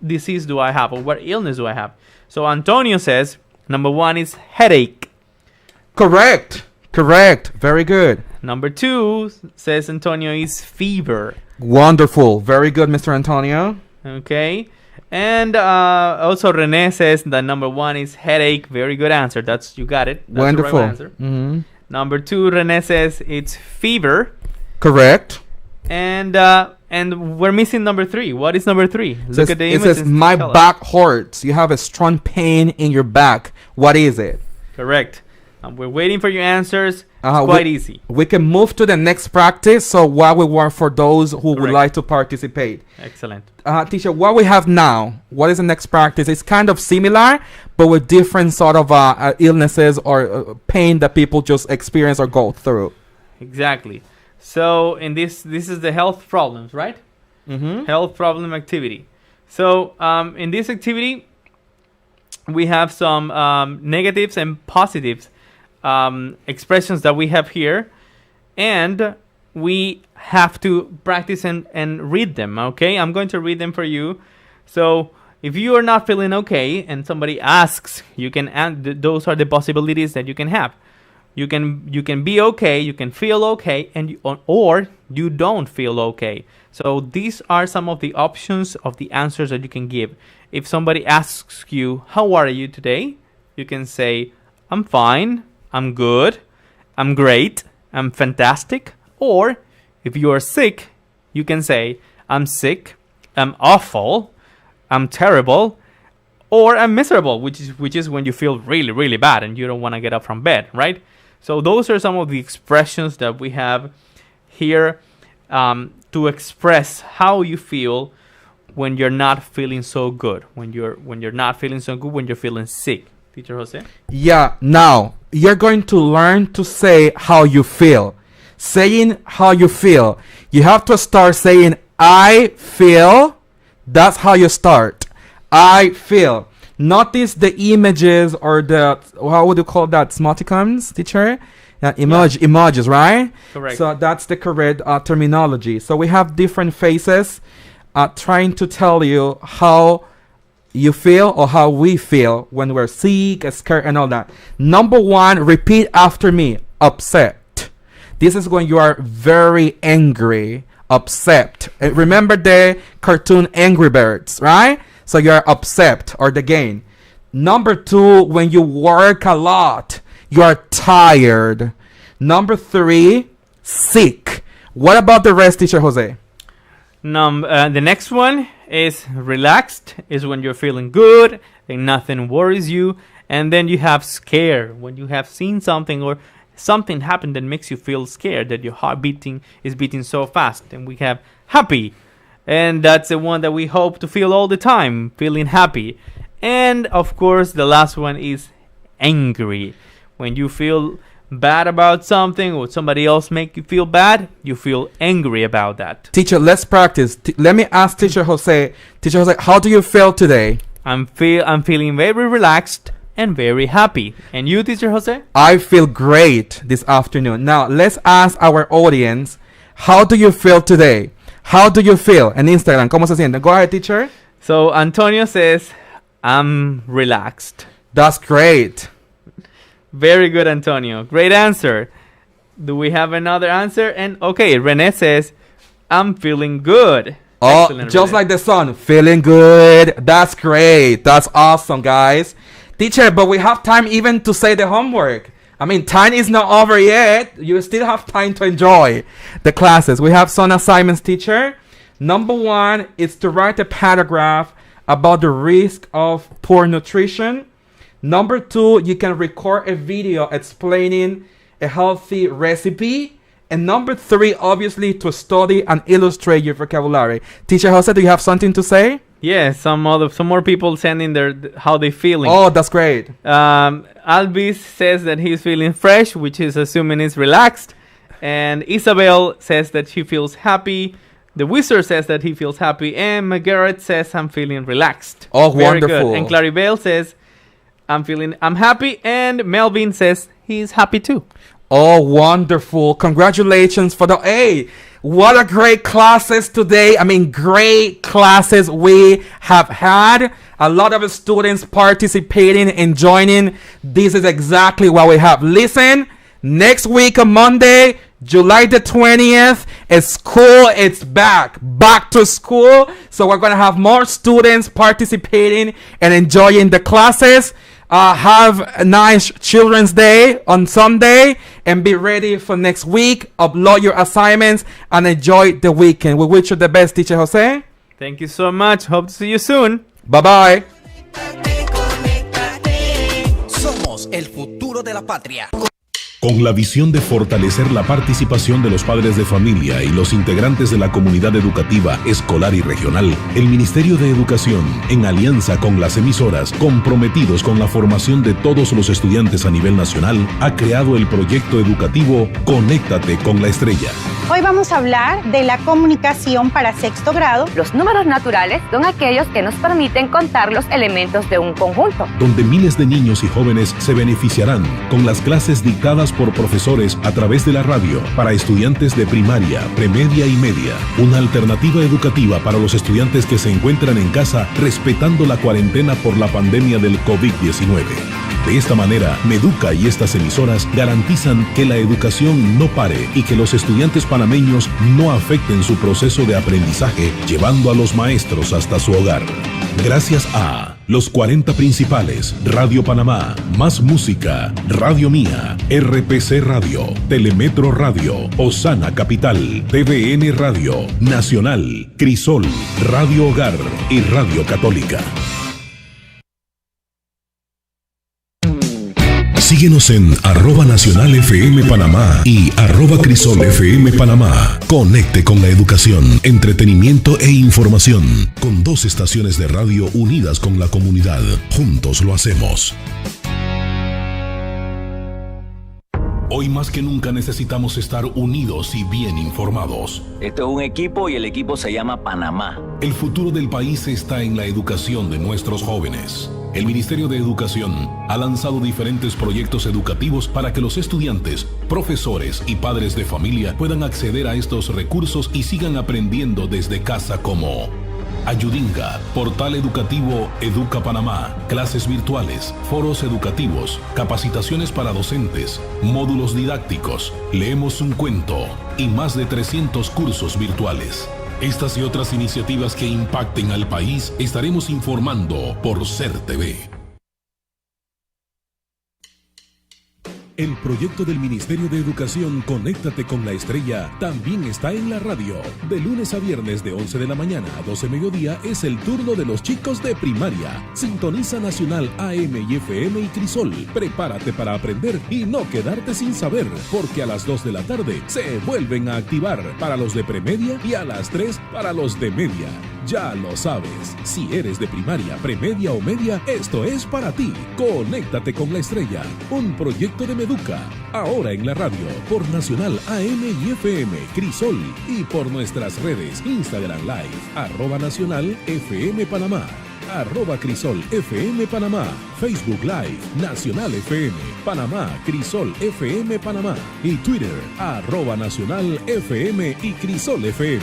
disease do I have or what illness do I have? So Antonio says Number 1 is headache. Correct. Very good. Number 2, says Antonio, is fever. Wonderful. Very good, Mr. Antonio. Okay. And also Rene says that number 1 is headache. Very good answer. You got it. That's Wonderful. the right answer. Mm-hmm. Number 2, Rene says it's fever. Correct. And we're missing number 3. What is number 3? Look at the image. It says, my back hurts. You have a strong pain in your back. What is it? Correct. We're waiting for your answers. It's quite easy. We can move to the next practice. So while we want for those who would Correct. like to participate. Excellent. Teacher, what we have now, what is the next practice? It's kind of similar, but with different sort of illnesses or pain that people just experience or go through. Exactly. So in this is the health problems, right? Mm-hmm. Health problem activity. So in this activity, we have some negatives and positives expressions that we have here, and we have to practice and read them. Okay, I'm going to read them for you. So if you are not feeling okay and somebody asks, you can those are the possibilities that you can have. You can be okay, you can feel okay, and or you don't feel okay. So these are some of the options of the answers that you can give. If somebody asks you, how are you today? You can say, I'm fine, I'm good, I'm great, I'm fantastic. Or if you are sick, you can say, I'm sick, I'm awful, I'm terrible, or I'm miserable, which is when you feel really, really bad and you don't want to get up from bed, right? So those are some of the expressions that we have here to express how you feel when you're not feeling so good, when you're not feeling so good, when you're feeling sick. Teacher Jose? Yeah, now you're going to learn to say how you feel. Saying how you feel, you have to start saying I feel. That's how you start. I feel. Notice the images or the, how would you call that, emoticons, teacher? Emojis, right? Correct. So that's the correct terminology. So we have different faces trying to tell you how you feel or how we feel when we're sick, scared, and all that. Number 1, repeat after me. Upset. This is when you are very angry. Upset. Remember the cartoon Angry Birds, right? So you're upset or the game. Number 2, when you work a lot, you are tired. Number 3, sick. What about the rest, Teacher Jose? The next one is relaxed, is when you're feeling good and nothing worries you. And then you have scared, when you have seen something or something happened that makes you feel scared, that your heart is beating so fast. And we have happy, and that's the one that we hope to feel all the time, feeling happy. And of course the last one is angry, when you feel bad about something or somebody else make you feel bad, you feel angry about that. Teacher, let's practice. Let me ask Teacher Jose. Teacher Jose, how do you feel today? I'm feeling very relaxed and very happy. And you, Teacher Jose? I feel great this afternoon. Now let's ask our audience, how do you feel today? How do you feel? En Instagram, ¿cómo se sienten? Go ahead, teacher. So Antonio says, I'm relaxed. That's great. Very good, Antonio. Great answer. Do we have another answer? And okay, Rene says, I'm feeling good. Oh, Excellent, just Rene. like the sun. Feeling good. That's great. That's awesome, guys. Teacher, but we have time even to say the homework. I mean, time is not over yet. You still have time to enjoy the classes. We have some assignments, teacher. Number 1 is to write a paragraph about the risk of poor nutrition. Number 2, you can record a video explaining a healthy recipe. And number 3, obviously, to study and illustrate your vocabulary. Teacher Jose, do you have something to say? Yeah, some more people sending how they feeling. Oh, that's great. Alvis says that he's feeling fresh, which is assuming he's relaxed. And Isabel says that she feels happy. The Wizard says that he feels happy. And Margaret says, I'm feeling relaxed. Oh, very wonderful. Good. And Claribel says, I'm happy. And Melvin says he's happy too. Oh, wonderful. Congratulations for the A. What a great classes today. I mean, great classes we have had. A lot of students participating and joining. This is exactly what we have. Listen, next week on Monday, July the 20th, school it's back to school. So we're going to have more students participating and enjoying the classes. Have a nice Children's Day on Sunday and be ready for next week. Upload your assignments and enjoy the weekend. We wish you the best, Teacher Jose. Thank you so much. Hope to see you soon. Bye-bye. Somos el futuro de la patria. Con la visión de fortalecer la participación de los padres de familia y los integrantes de la comunidad educativa, escolar y regional, el Ministerio de Educación, en alianza con las emisoras comprometidos con la formación de todos los estudiantes a nivel nacional, ha creado el proyecto educativo Conéctate con la Estrella. Hoy vamos a hablar de la comunicación para sexto grado. Los números naturales son aquellos que nos permiten contar los elementos de un conjunto. Donde miles de niños y jóvenes se beneficiarán con las clases dictadas por profesores a través de la radio para estudiantes de primaria, premedia y media. Una alternativa educativa para los estudiantes que se encuentran en casa respetando la cuarentena por la pandemia del COVID-19. De esta manera, Meduca y estas emisoras garantizan que la educación no pare y que los estudiantes panameños no afecten su proceso de aprendizaje, llevando a los maestros hasta su hogar. Gracias a los 40 principales, Radio Panamá, Más Música, Radio Mía, RPC Radio, Telemetro Radio, Osana Capital, TVN Radio, Nacional, Crisol, Radio Hogar y Radio Católica. Síguenos en @NacionalFM Panamá y @CrisolFM Panamá. Conecte con la educación, entretenimiento e información. Con 2 estaciones de radio unidas con la comunidad. Juntos lo hacemos. Hoy más que nunca necesitamos estar unidos y bien informados. Esto es un equipo y el equipo se llama Panamá. El futuro del país está en la educación de nuestros jóvenes. El Ministerio de Educación ha lanzado diferentes proyectos educativos para que los estudiantes, profesores y padres de familia puedan acceder a estos recursos y sigan aprendiendo desde casa, como Ayudinga, portal educativo Educa Panamá, clases virtuales, foros educativos, capacitaciones para docentes, módulos didácticos, leemos un cuento y más de 300 cursos virtuales. Estas y otras iniciativas que impacten al país estaremos informando por SER TV. El proyecto del Ministerio de Educación Conéctate con la Estrella también está en la radio. De lunes a viernes de 11 de la mañana a 12 mediodía es el turno de los chicos de primaria. Sintoniza Nacional AM y FM y Crisol. Prepárate para aprender y no quedarte sin saber, porque a las 2 de la tarde se vuelven a activar para los de premedia y a las 3 para los de media. Ya lo sabes, si eres de primaria, premedia o media, esto es para ti. Conéctate con la Estrella, un proyecto de Meduca, ahora en la radio, por Nacional AM y FM, Crisol, y por nuestras redes, Instagram Live, @NacionalFM Panamá, @CrisolFM Panamá, Facebook Live, Nacional FM, Panamá, Crisol FM Panamá, y Twitter, @NacionalFM y Crisol FM.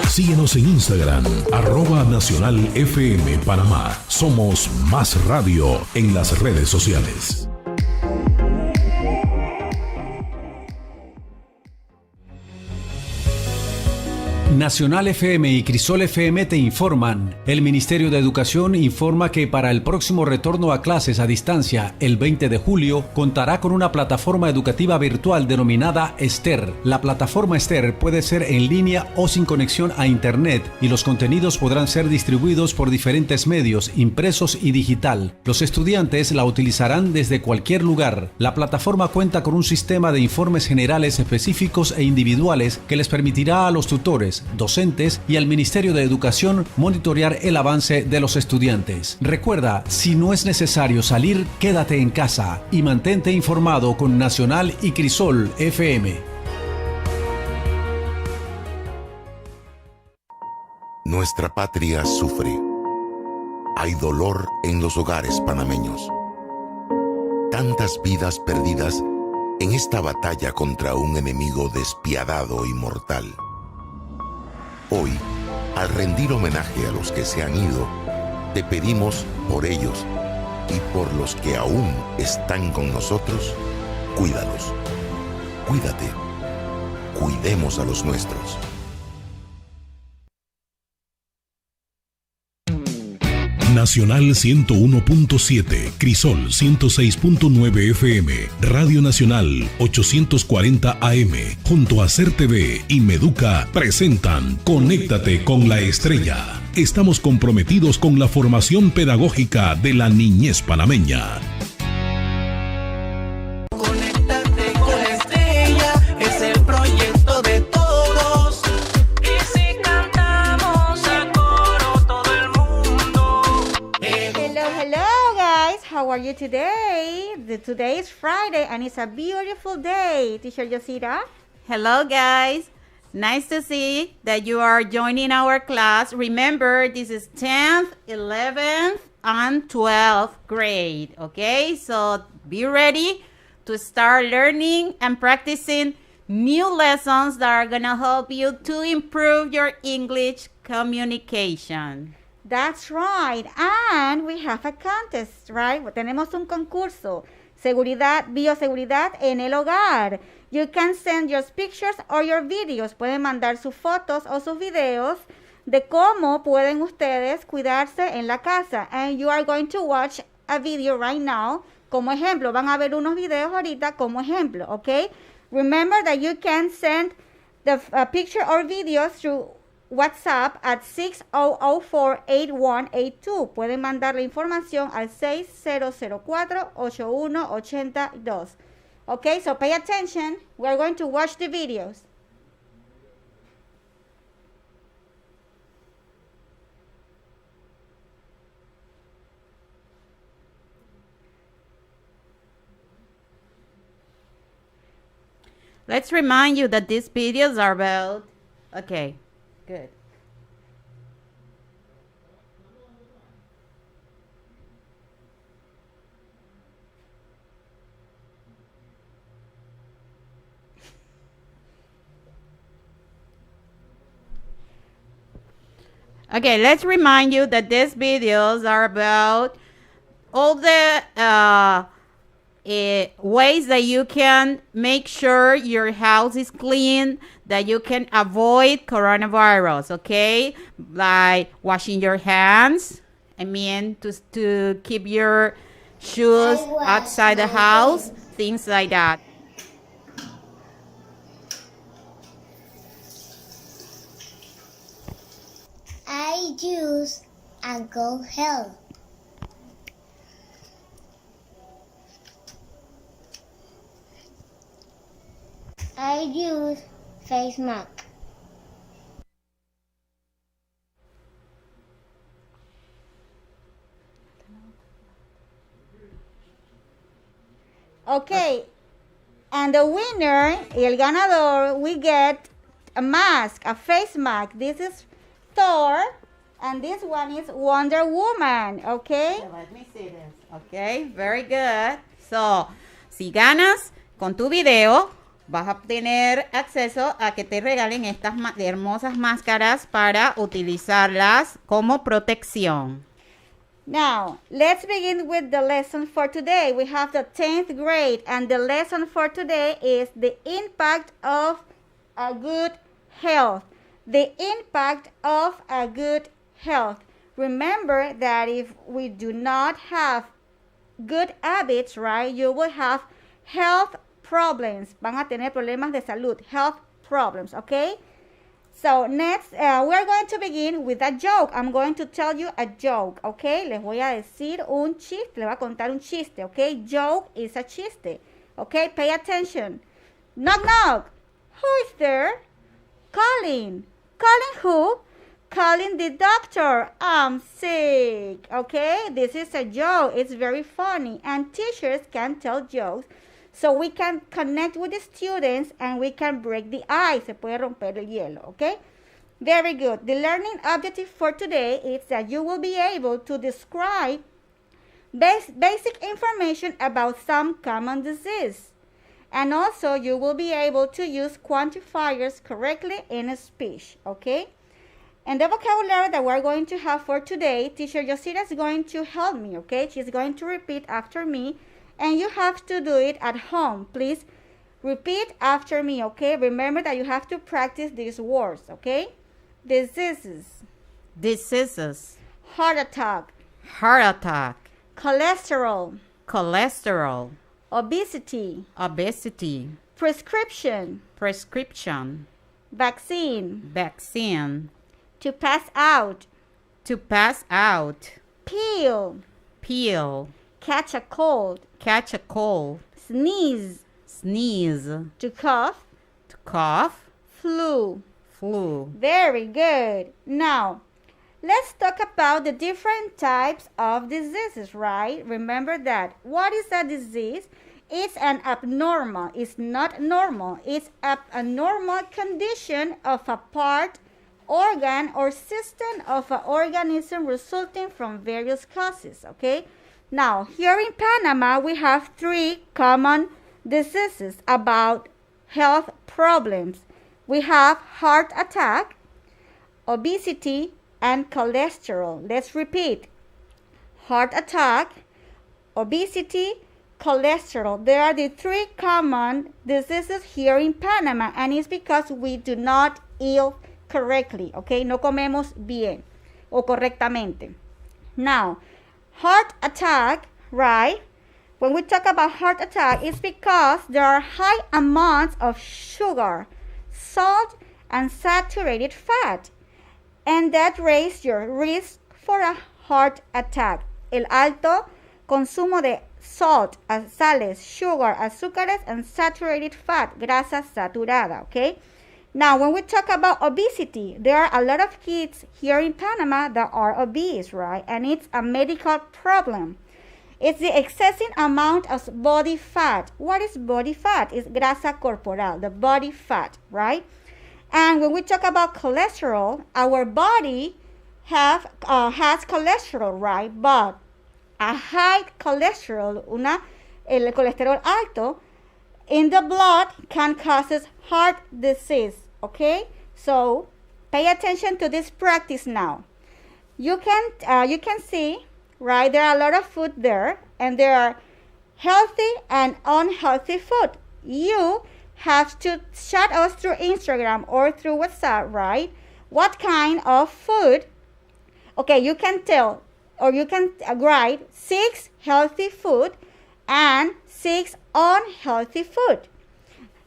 Síguenos en Instagram, @NacionalFM Panamá. Somos más radio en las redes sociales. Nacional FM y Crisol FM te informan. El Ministerio de Educación informa que para el próximo retorno a clases a distancia, el 20 de julio, contará con una plataforma educativa virtual denominada ESTER. La plataforma ESTER puede ser en línea o sin conexión a Internet y los contenidos podrán ser distribuidos por diferentes medios, impresos y digital. Los estudiantes la utilizarán desde cualquier lugar. La plataforma cuenta con un sistema de informes generales específicos e individuales que les permitirá a los tutores, docentes y al Ministerio de Educación monitorear el avance de los estudiantes. Recuerda, si no es necesario salir, quédate en casa y mantente informado con Nacional y Crisol FM. Nuestra patria sufre. Hay dolor en los hogares panameños. Tantas vidas perdidas en esta batalla contra un enemigo despiadado y mortal. Hoy, al rendir homenaje a los que se han ido, te pedimos por ellos y por los que aún están con nosotros, cuídalos. Cuídate. Cuidemos a los nuestros. Nacional 101.7, Crisol 106.9 FM, Radio Nacional 840 AM, junto a Ser TV y Meduca presentan Conéctate con la Estrella. Estamos comprometidos con la formación pedagógica de la niñez panameña. Conéctate con la estrella, es el proyecto de todos. Y si cantamos a coro todo el mundo. Hello guys, how are you today? Today is Friday and it's a beautiful day. Teacher Yosira. Hello guys, nice to see that you are joining our class. Remember, this is 10th, 11th, and 12th grade, okay? So be ready to start learning and practicing new lessons that are gonna help you to improve your English communication. That's right. And we have a contest, right? Tenemos un concurso. Seguridad, bioseguridad en el hogar. You can send your pictures or your videos. Pueden mandar sus fotos o sus videos de cómo pueden ustedes cuidarse en la casa. And you are going to watch a video right now. Como ejemplo, van a ver unos videos ahorita como ejemplo, ¿ok? Remember that you can send the picture or videos through WhatsApp at 6004-8182. Pueden mandar la información al 6004-8182. Okay, so pay attention. We are going to watch the videos. Let's remind you that these videos are about... Okay, good. Okay, let's remind you that these videos are about all the ways that you can make sure your house is clean, that you can avoid coronavirus, okay? Like washing your hands, to keep your shoes outside the house, things like that. I use alcohol. I use face mask. Okay, and the winner, el ganador, we get a mask, a face mask. This is Thor, and this one is Wonder Woman, okay? So let me see this. Okay, very good. So, si ganas con tu video, vas a tener acceso a que te regalen estas hermosas máscaras para utilizarlas como protección. Now, let's begin with the lesson for today. We have the 10th grade, and the lesson for today is the impact of a good health. The impact of a good health. Remember that if we do not have good habits, right, you will have health problems. Van a tener problemas de salud, health problems, okay? So next, we're going to begin with a joke. I'm going to tell you a joke, okay? Les voy a decir un chiste, les voy a contar un chiste, okay? Joke is a chiste, okay? Pay attention. Knock, knock. Who is there? Calling. Calling who? Calling the doctor. I'm sick, okay? This is a joke. It's very funny, and teachers can tell jokes. So we can connect with the students and we can break the ice. Se puede romper el hielo, okay? Very good. The learning objective for today is that you will be able to describe basic information about some common disease. And also you will be able to use quantifiers correctly in a speech, okay? And the vocabulary that we're going to have for today, teacher Yosira is going to help me, okay? She's going to repeat after me, and you have to do it at home. Please repeat after me, okay? Remember that you have to practice these words, okay? Diseases. Diseases. Heart attack. Heart attack. Cholesterol. Cholesterol. Obesity. Obesity. Prescription. Prescription. Vaccine. Vaccine. To pass out. To pass out. Peel. Peel. Catch a cold. Catch a cold. Sneeze. Sneeze. To cough. To cough. Flu. Flu. Very good. Now, let's talk about the different types of diseases, right? Remember that. What is a disease? It's an abnormal. It's not normal. It's a normal condition of a part, organ, or system of an organism resulting from various causes, okay? Now, here in Panama, we have 3 common diseases about health problems. We have heart attack, obesity, and cholesterol. Let's repeat. Heart attack, obesity, cholesterol. There are the 3 common diseases here in Panama, and it's because we do not eat correctly, okay? No comemos bien o correctamente. Now, heart attack, right? When we talk about heart attack, it's because there are high amounts of sugar, salt, and saturated fat, and that raises your risk for a heart attack. El alto consumo de salt, sales, sugar, azúcares, and saturated fat, grasa saturada, okay? Now, when we talk about obesity, there are a lot of kids here in Panama that are obese, right? And it's a medical problem. It's the excessive amount of body fat. What is body fat? It's grasa corporal, the body fat, right? And when we talk about cholesterol, our body has cholesterol, right? But a high cholesterol, el colesterol alto, in the blood can cause heart disease, okay? So pay attention to this practice now. You can see, right, there are a lot of food there, and there are healthy and unhealthy food. You have to chat us through Instagram or through WhatsApp, right? What kind of food? Okay, you can tell, or you can write 6 healthy food and 6 unhealthy food.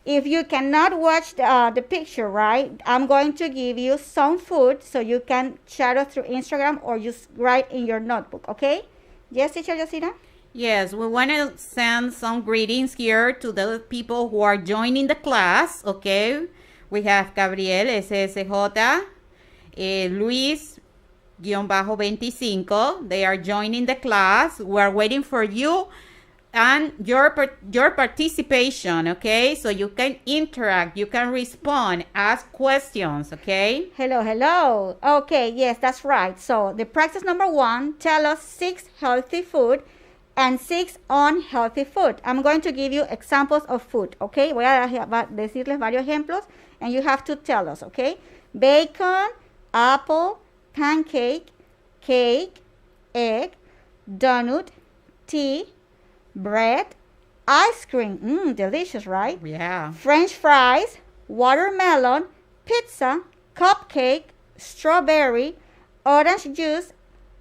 If you cannot watch the picture, right, I'm going to give you some food so you can chat us through Instagram or just write in your notebook, okay? Yes, teacher Yosira? Yes, we want to send some greetings here to the people who are joining the class, okay? We have Gabriel, SSJ, Luis-25. They are joining the class. We are waiting for you and your participation, okay? So you can interact, you can respond, ask questions, okay? Hello. Okay, yes, that's right. So the practice number 1, tell us 6 healthy food and 6 unhealthy food. I'm going to give you examples of food, okay? Voy a decirles varios ejemplos and you have to tell us, okay? Bacon, apple, pancake, cake, egg, donut, tea, bread, ice cream, delicious, right? Yeah. French fries, watermelon, pizza, cupcake, strawberry, orange juice,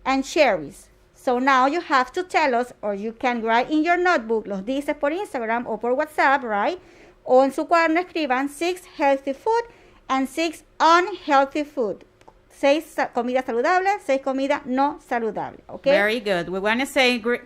and cherries. So now you have to tell us, or you can write in your notebook, los dices por Instagram o por WhatsApp, right? O en su cuaderno escriban 6 healthy food and 6 unhealthy food. 6 comidas saludables, 6 comidas no saludables, okay? Very good. We want to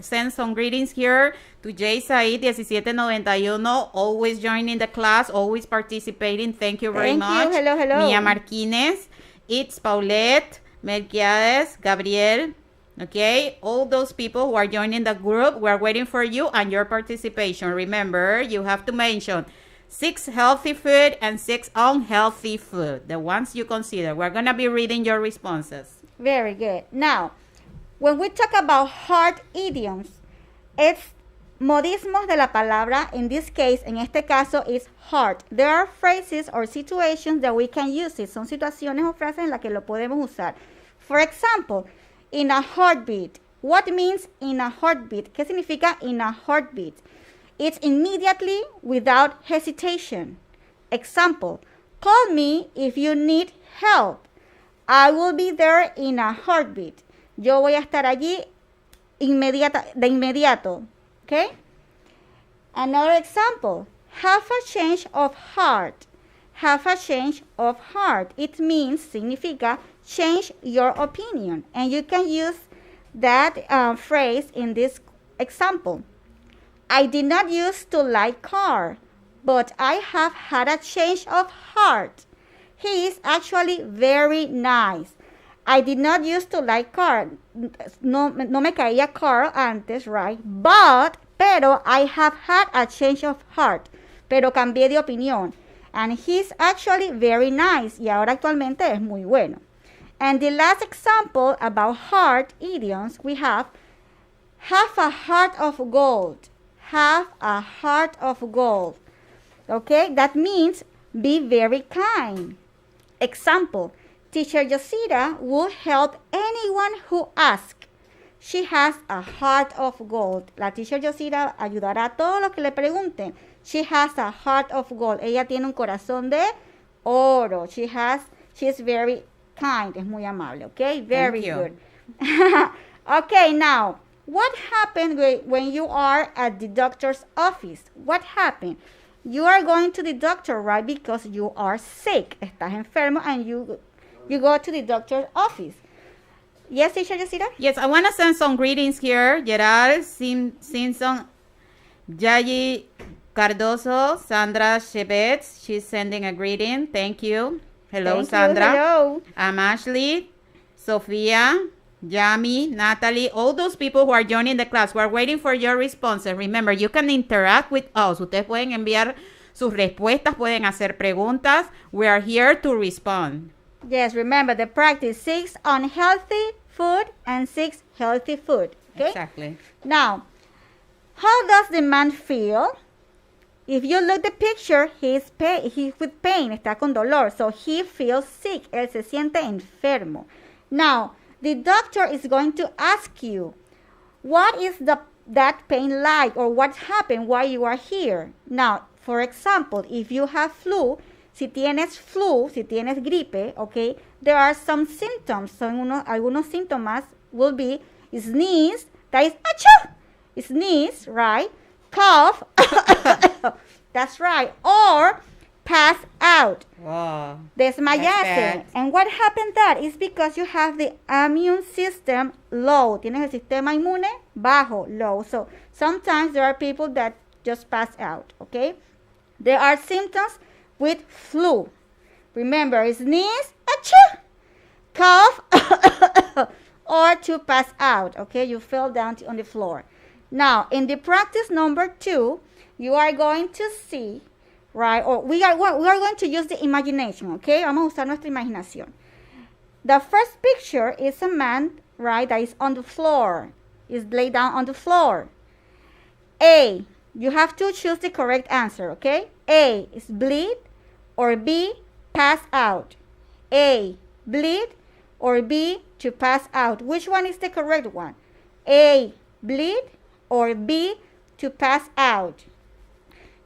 send some greetings here to Jay Said, 1791, always joining the class, always participating. Thank you very much. Hello. Mia Marquinez, it's Paulette, Melquiades, Gabriel, okay? All those people who are joining the group, we're waiting for you and your participation. Remember, you have to mention 6 healthy food and 6 unhealthy food. The ones you consider. We're going to be reading your responses. Very good. Now, when we talk about hard idioms, it's modismos de la palabra. In this case, en este caso, is hard. There are phrases or situations that we can use it. Son situaciones o frases en las que lo podemos usar. For example, in a heartbeat. What means in a heartbeat? ¿Qué significa in a heartbeat? It's immediately without hesitation. Example, call me if you need help. I will be there in a heartbeat. Yo voy a estar allí de inmediato. Okay? Another example, have a change of heart. Have a change of heart. It means, significa, change your opinion. And you can use that phrase in this example. I did not used to like car, but I have had a change of heart. He is actually very nice. I did not used to like Carl. No me caía Carl antes, right? Pero I have had a change of heart. Pero cambié de opinión. And he's actually very nice. Y ahora actualmente es muy bueno. And the last example about heart idioms we have a heart of gold. Have a heart of gold. Okay, that means be very kind. Example, Teacher Yosira will help anyone who asks. She has a heart of gold. La Teacher Yosira ayudará a todos los que le pregunten. She has a heart of gold. Ella tiene un corazón de oro. She's very kind. Es muy amable. Okay, very good. Okay, now, what happened when you are at the doctor's office? What happened? You are going to the doctor, right? Because you are sick. Estás enfermo and you go to the doctor's office. Yes, Teacher Yosira? Yes, I want to send some greetings here. Gerard Simpson, Yayi Cardoso, Sandra Chebets. She's sending a greeting. Thank you. Hello, Thank Sandra. You. Hello. Ashley, Sofia, Yami, Natalie, all those people who are joining the class. We're waiting for your responses. Remember, you can interact with us. Ustedes pueden enviar sus respuestas, pueden hacer preguntas. We are here to respond. Yes, remember the practice 6 unhealthy food and 6 healthy food. Okay? Exactly. Now, how does the man feel? If you look the picture, he's with pain, está con dolor. So he feels sick. Él se siente enfermo. Now, the doctor is going to ask you, what is that pain like, or what happened, why you are here? Now, for example, if you have flu, si tienes gripe, okay, there are some symptoms. So algunos síntomas will be sneeze, that is achoo, sneeze, right? Cough, that's right, or pass out. Wow. Desmayarse. And what happened that is because you have the immune system low. Tienes el sistema inmune bajo, low. So sometimes there are people that just pass out, okay? There are symptoms with flu. Remember, sneeze, achoo, cough, or to pass out, okay? You fell down on the floor. Now, in the practice number 2, you are going to see, right, or we are going to use the imagination, okay? Vamos a usar nuestra imaginación. The first picture is a man, right, that is on the floor, is laid down on the floor. A, you have to choose the correct answer, okay? A is bleed, or B, pass out. A, bleed, or B, to pass out. Which one is the correct one? A, bleed, or B, to pass out.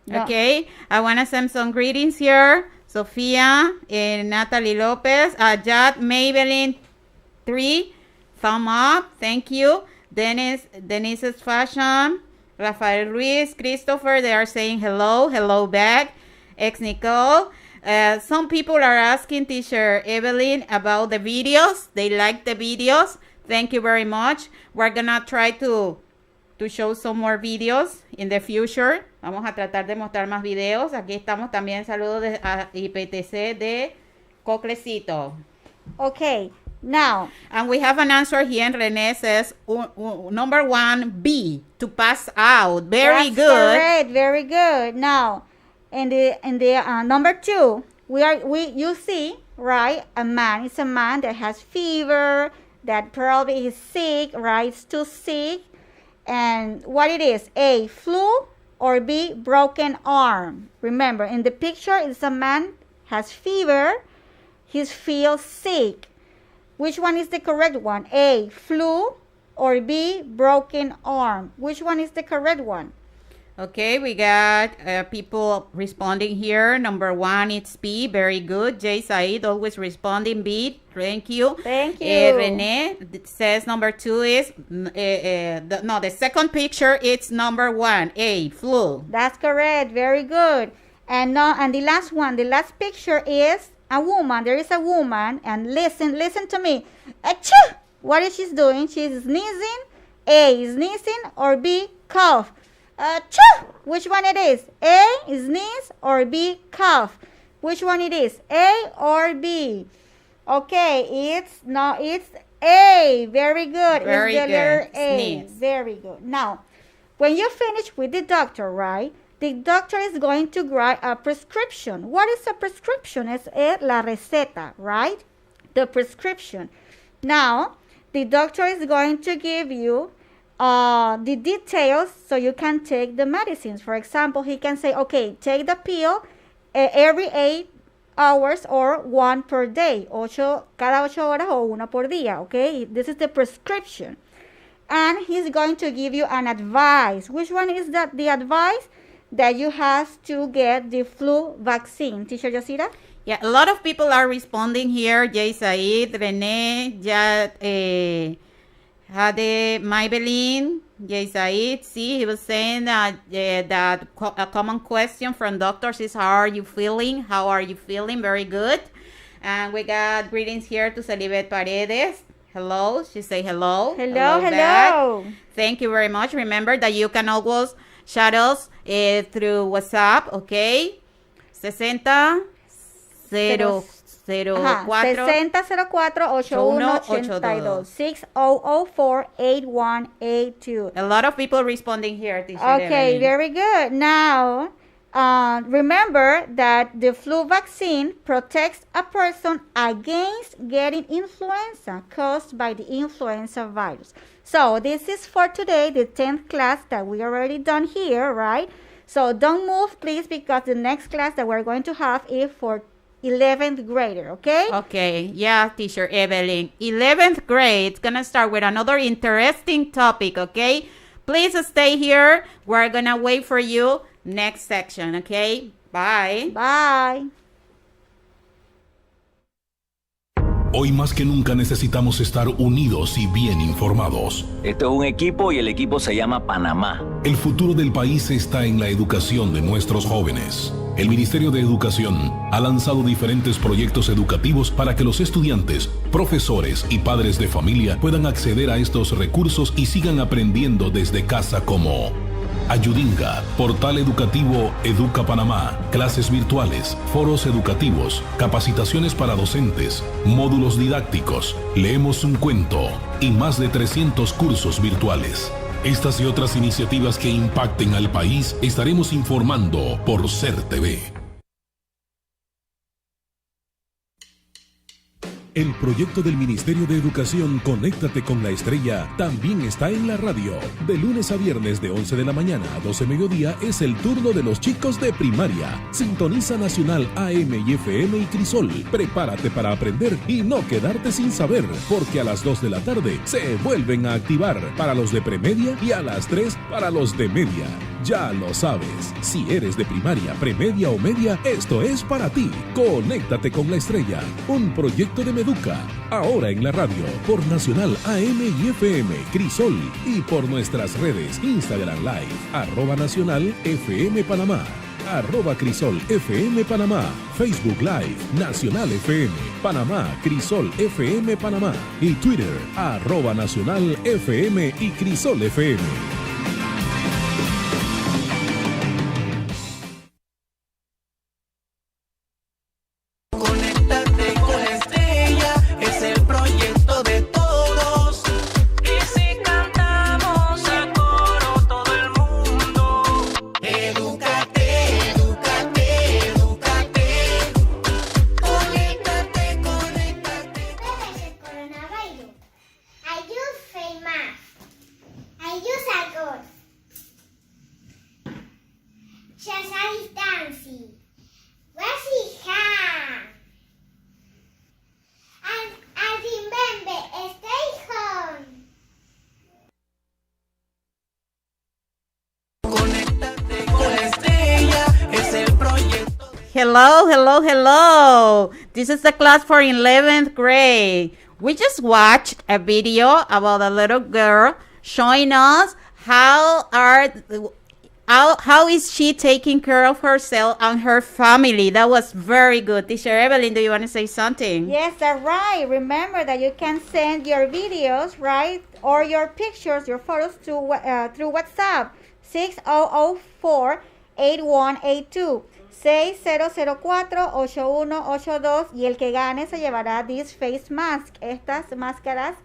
No. Okay, I want to send some greetings here. Sofia, Natalie Lopez, Jad, Maybelline 3, thumb up, thank you. Denise's Fashion, Rafael Ruiz, Christopher, they are saying hello back. Ex Nicole. Some people are asking Teacher Evelyn about the videos. They like the videos. Thank you very much. We're gonna try to show some more videos in the future. Vamos a tratar de mostrar más videos. Aquí estamos también. Saludos de IPTC de Coclecito. Okay, now. And we have an answer here. René says number 1, B, to pass out. Very That's good. Correct, very good. Now, In the number 2, you see, right, a man. It's a man that has fever, that probably is sick, right? It's too sick. And what it is, A, flu, or B, broken arm. Remember, in the picture, it's a man has fever, he feels sick. Which one is the correct one? A, flu, or B, broken arm. Which one is the correct one? Okay, we got people responding here. Number 1, it's B. Very good. J. Said, always responding B. Thank you. Thank you. Rene says number 2 is, the second picture, it's number 1, A, flu. That's correct. Very good. And the last one, the last picture is a woman. There is a woman, and listen to me. Achoo! What is she doing? She's sneezing. A, sneezing, or B, cough. Which one it is? A, sneeze, or B, cough? Which one it is? A or B? Okay, it's A. Very good. Very it's the good. letter A. Sneeze. Very good. Now, when you finish with the doctor, right? The doctor is going to write a prescription. What is a prescription? Es la receta, right? The prescription. Now, the doctor is going to give you the details so you can take the medicines. For example, he can say, okay, take the pill every 8 hours or 1 per day. Cada 8 horas o 1 por día, okay? This is the prescription. And he's going to give you an advice. Which one is that? The advice that you have to get the flu vaccine. Teacher Yasira? Yeah, a lot of people are responding here. Jay Said, Rene, Hade, Maybelline, Jay Said. See, he was saying that a common question from doctors is, how are you feeling? How are you feeling? Very good. And we got greetings here to Celibet Paredes. Hello. She say hello. Hello. Back. Thank you very much. Remember that you can always chat us through WhatsApp, okay? 60 004 6004-8182 6004-8182. A lot of people responding here, teacher. Okay, Evelyn. very good. Now, remember that the flu vaccine protects a person against getting influenza caused by the influenza virus. So this is for today, the 10th class that we already done here, right? So don't move, please, because the next class that we're going to have is for 11th grader, okay? Okay, yeah, teacher Evelyn. 11th grade, it's gonna start with another interesting topic, okay? Please stay here. We're gonna wait for you next section, okay? Bye. Bye. Hoy más que nunca necesitamos estar unidos y bien informados. Esto es un equipo y el equipo se llama Panamá. El futuro del país está en la educación de nuestros jóvenes. El Ministerio de Educación ha lanzado diferentes proyectos educativos para que los estudiantes, profesores y padres de familia puedan acceder a estos recursos y sigan aprendiendo desde casa, como Ayudinga, Portal Educativo Educa Panamá, clases virtuales, foros educativos, capacitaciones para docentes, módulos didácticos, leemos un cuento y más de 300 cursos virtuales. Estas y otras iniciativas que impacten al país estaremos informando por SER TV. El proyecto del Ministerio de Educación Conéctate con la Estrella también está en la radio. De lunes a viernes de 11 de la mañana a 12 mediodía es el turno de los chicos de primaria. Sintoniza Nacional AM y FM y Crisol. Prepárate para aprender y no quedarte sin saber, porque a las 2 de la tarde se vuelven a activar para los de premedia y a las 3 para los de media. Ya lo sabes, si eres de primaria, premedia o media, esto es para ti. Conéctate con la Estrella, un proyecto de Meduca, ahora en la radio, por Nacional AM y FM, Crisol, y por nuestras redes, Instagram Live, @Nacional FM Panamá, @Crisol FM Panamá, Facebook Live, Nacional FM, Panamá, Crisol FM Panamá, y Twitter, @Nacional FM y Crisol FM. Conéctate con la estrella, es el proyecto de todos. Y si cantamos a coro todo el mundo. Edúcate, edúcate, hello, hello, hello. This is the class for 11th grade. We just watched a video about a little girl showing us how is she taking care of herself and her family. That was very good. Teacher Evelyn, do you want to say something? Yes, that's right. Remember that you can send your videos, right, or your pictures, your photos to through WhatsApp 6004-8182 6004-8182 y el que gane se llevará this face mask, estas máscaras,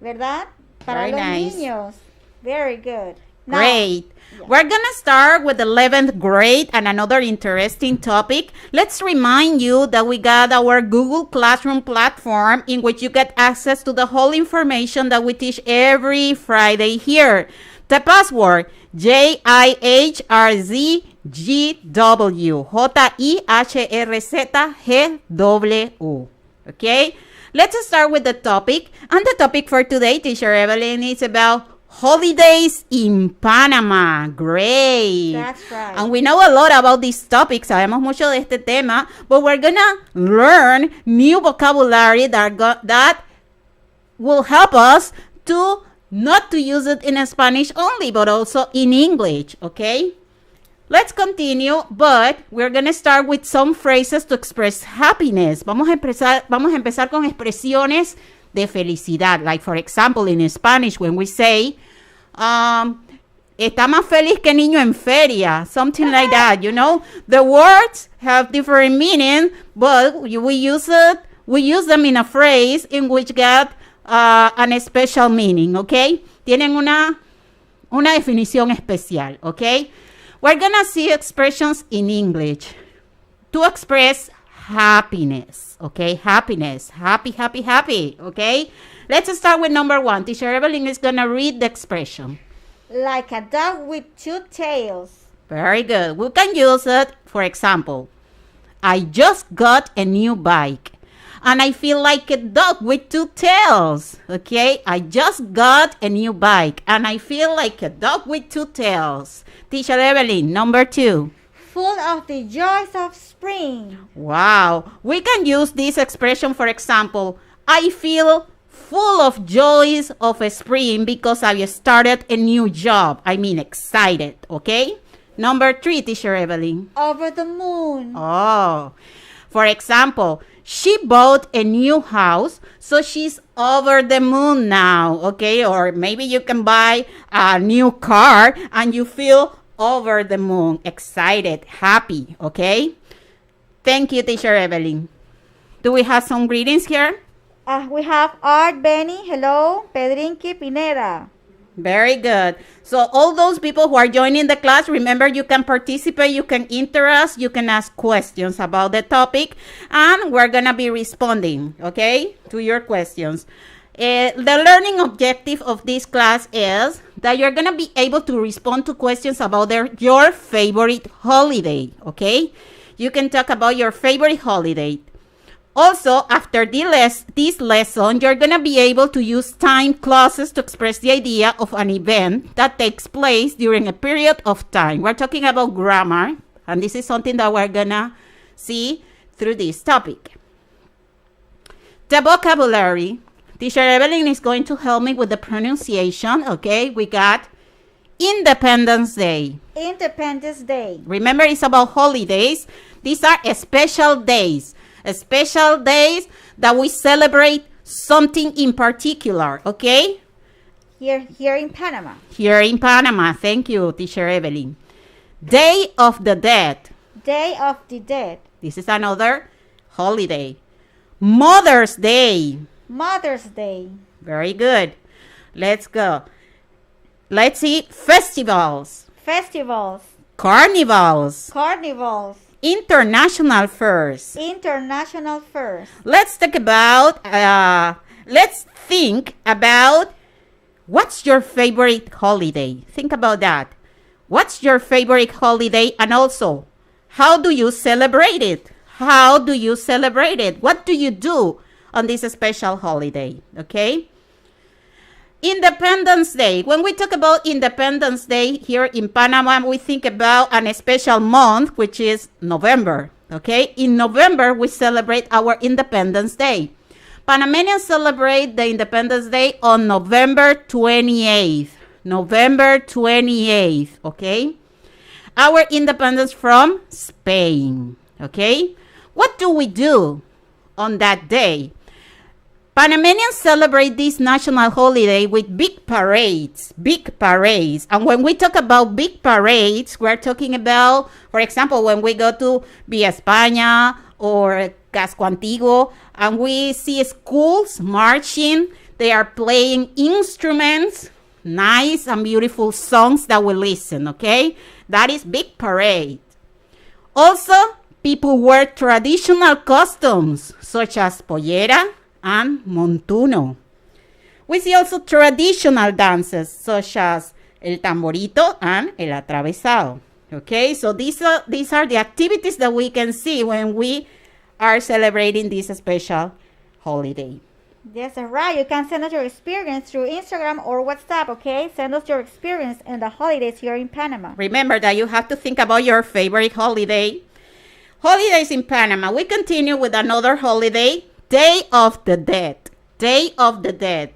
¿verdad? Para Very los nice. niños. Very good. Now, Great. We're going to start with 11th grade and another interesting topic. Let's remind you that we got our Google Classroom platform in which you get access to the whole information that we teach every Friday here. The password, JIHRZGW, JIHRZGW. Okay? Let's start with the topic. And the topic for today, Teacher Evelyn, is about holidays in Panama. Great. That's right. And we know a lot about this topic. Sabemos mucho de este tema. But we're going to learn new vocabulary that will help us to not to use it in Spanish only, but also in English. Okay? Let's continue, but we're going to start with some phrases to express happiness. Vamos a empezar con expresiones de felicidad. Like, for example, in Spanish, when we say, está más feliz que niño en feria, something like that, you know. The words have different meaning, but we use them in a phrase in which get an special meaning, okay? Tienen una definición especial, okay? We're gonna see expressions in English to express happiness, okay? Happiness, happy, happy, happy, okay? Let's start with number 1. Teacher Evelyn is gonna read the expression. Like a dog with two tails. Very good. We can use it, for example, I just got a new bike and I feel like a dog with two tails, okay? I just got a new bike and I feel like a dog with two tails. Teacher Evelyn, number 2. Full of the joys of spring. Wow. We can use this expression, for example, I feel full of joys of spring because I started a new job. I mean, excited, okay? Number 3, Teacher Evelyn. Over the moon. Oh. For example, she bought a new house, so she's over the moon now, okay? Or maybe you can buy a new car and you feel over the moon, excited, happy, okay? Thank you, Teacher Evelyn. Do we have some greetings here? We have Art, Benny, hello, Pedrinki, Pineda. Very good. So all those people who are joining the class, remember you can participate, you can interact, you can ask questions about the topic, and we're going to be responding, okay, to your questions. The learning objective of this class is that you're going to be able to respond to questions about your favorite holiday, okay? You can talk about your favorite holiday. Also, after this lesson, you're going to be able to use timed clauses to express the idea of an event that takes place during a period of time. We're talking about grammar, and this is something that we're going to see through this topic. The vocabulary. Teacher Evelyn is going to help me with the pronunciation, okay? We got Independence Day. Independence Day. Remember, it's about holidays. These are special days. Special days that we celebrate something in particular, okay? Here in Panama. Here in Panama. Thank you, Teacher Evelyn. Day of the Dead. Day of the Dead. This is another holiday. Mother's Day. Mother's Day. Very good. Let's go. Let's see. Festivals. Festivals. Carnivals. Carnivals. International fairs. International fairs. Let's think about what's your favorite holiday. Think about that. What's your favorite holiday, and also how do you celebrate it? How do you celebrate it? What do you do on this special holiday? Okay? Independence Day. When we talk about Independence Day here in Panama, we think about a special month, which is November. Okay, in November, we celebrate our Independence Day. Panamanians celebrate the Independence Day on November 28th. November 28th, okay? Our independence from Spain, okay? What do we do on that day? Panamanians celebrate this national holiday with big parades, big parades. And when we talk about big parades, we're talking about, for example, when we go to Villa España or Casco Antiguo, and we see schools marching, they are playing instruments, nice and beautiful songs that we listen, okay? That is big parade. Also, people wear traditional costumes, such as pollera and montuno. We see also traditional dances, such as el tamborito and el atravesado. Okay, so these are the activities that we can see when we are celebrating this special holiday. Yes, that's right. You can send us your experience through Instagram or WhatsApp, okay? Send us your experience in the holidays here in Panama. Remember that you have to think about your favorite holiday. Holidays in Panama. We continue with another holiday, Day of the Dead. Day of the Dead.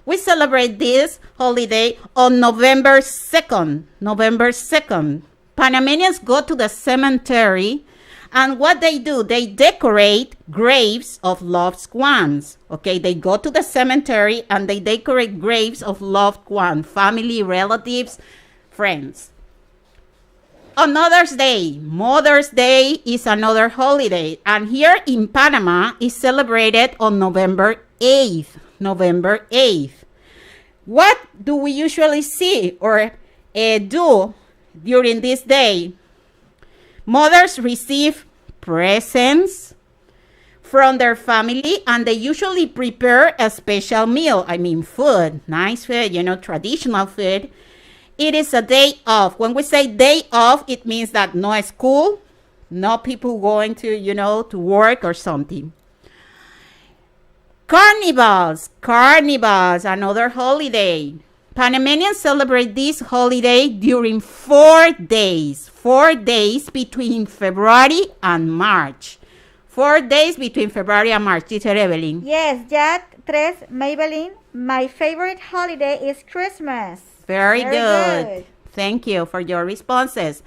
We celebrate this holiday on November 2nd. November 2nd. Panamanians go to the cemetery, and what they do, they decorate graves of loved ones. Okay, they go to the cemetery and they decorate graves of loved ones, family, relatives, friends. On Mother's Day is another holiday, and here in Panama is celebrated on November 8th. November 8th. What do we usually see or do during this day? Mothers receive presents from their family, and they usually prepare a special meal. I mean, food, nice food, traditional food. It is a day off. When we say day off, it means that no school, no people going to, to work or something. Carnivals, another holiday. Panamanians celebrate this holiday during 4 days. 4 days between February and March. 4 days between February and March. Teacher Evelyn. Yes, Jack, Tres, Maybelline. My favorite holiday is Christmas. Very good. Thank you for your responses.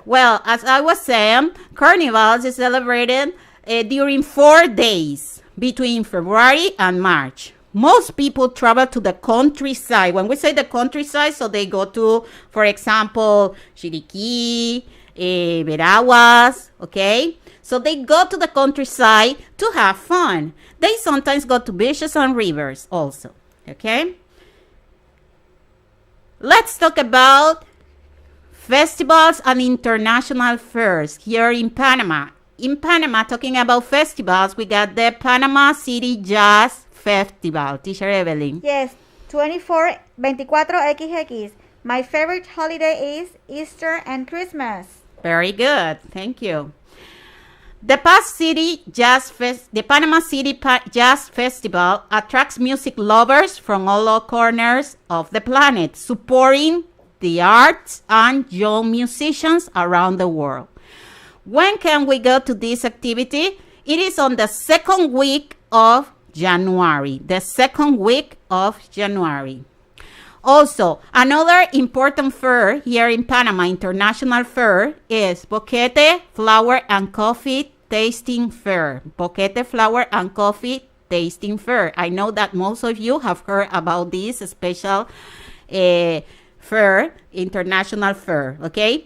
Well, as I was saying, Carnivals is celebrated during 4 days between February and March. Most people travel to the countryside. When we say the countryside, so they go to, for example, Chiriquí, Veraguas, okay? So they go to the countryside to have fun. They sometimes go to beaches and rivers also, okay? Let's talk about festivals and international fairs here in Panama. In Panama, talking about festivals, we got the Panama City Jazz Festival. Teacher Evelyn. Yes, 24XX. My favorite holiday is Easter and Christmas. Very good. Thank you. The Panama City Jazz Festival attracts music lovers from all corners of the planet, supporting the arts and young musicians around the world. When can we go to this activity? It is on the second week of January. The second week of January. Also, another important fair here in Panama, international fair, is Boquete Flower and Coffee Tasting Fair. Boquete Flower and Coffee Tasting Fair. I know that most of you have heard about this special fair, international fair, okay?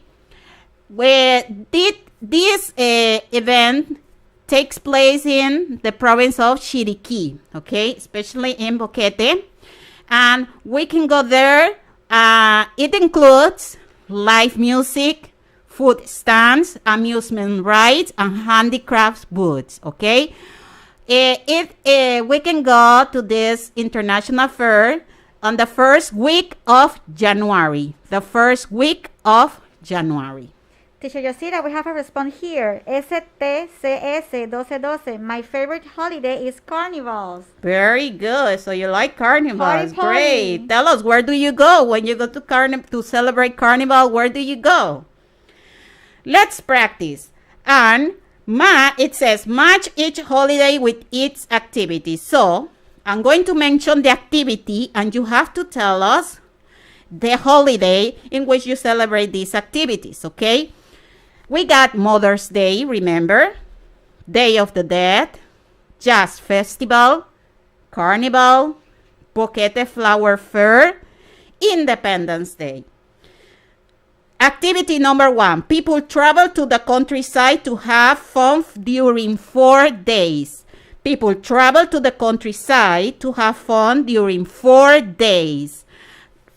This event takes place in the province of Chiriquí, okay, especially in Boquete, and we can go there. It includes live music, food stands, amusement rides, and handicrafts booths, okay. We can go to this international fair on the first week of January. The first week of January. Teacher Yosira, we have a response here. STCS 1212. My favorite holiday is carnivals. Very good. So you like carnivals. Party, party. Great. Tell us, where do you go when you go to celebrate carnival? Where do you go? Let's practice. And it says match each holiday with its activity. So I'm going to mention the activity and you have to tell us the holiday in which you celebrate these activities, okay? We got Mother's Day, remember? Day of the Dead, Jazz Festival, Carnival, Boquete Flower Fair, Independence Day. Activity number 1. People travel to the countryside to have fun during 4 days. People travel to the countryside to have fun during 4 days.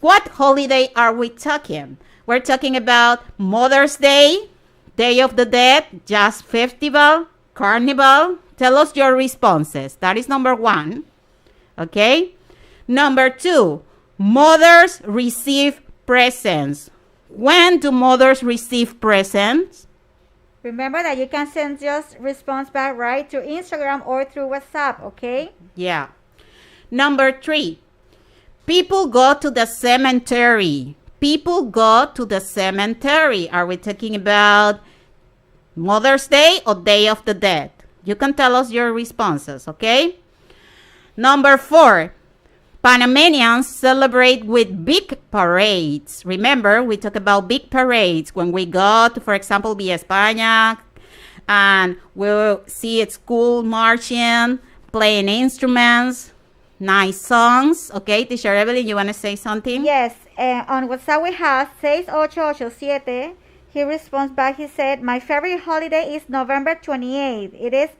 What holiday are we talking? We're talking about Mother's Day, Day of the Dead, Jazz Festival, Carnival. Tell us your responses. That is number 1. Okay? Number 2, mothers receive presents. When do mothers receive presents? Remember that you can send just response back right through Instagram or through WhatsApp, okay? Yeah. Number 3, people go to the cemetery. People go to the cemetery. Are we talking about Mother's Day or Day of the Dead? You can tell us your responses, okay? Number 4, Panamanians celebrate with big parades. Remember, we talk about big parades when we go to, for example, Villa España, and we'll see a school marching, playing instruments, nice songs. Okay, Teacher Evelyn, you want to say something? Yes, on WhatsApp we have 6887. He responds back, he said, my favorite holiday is November 28th. It is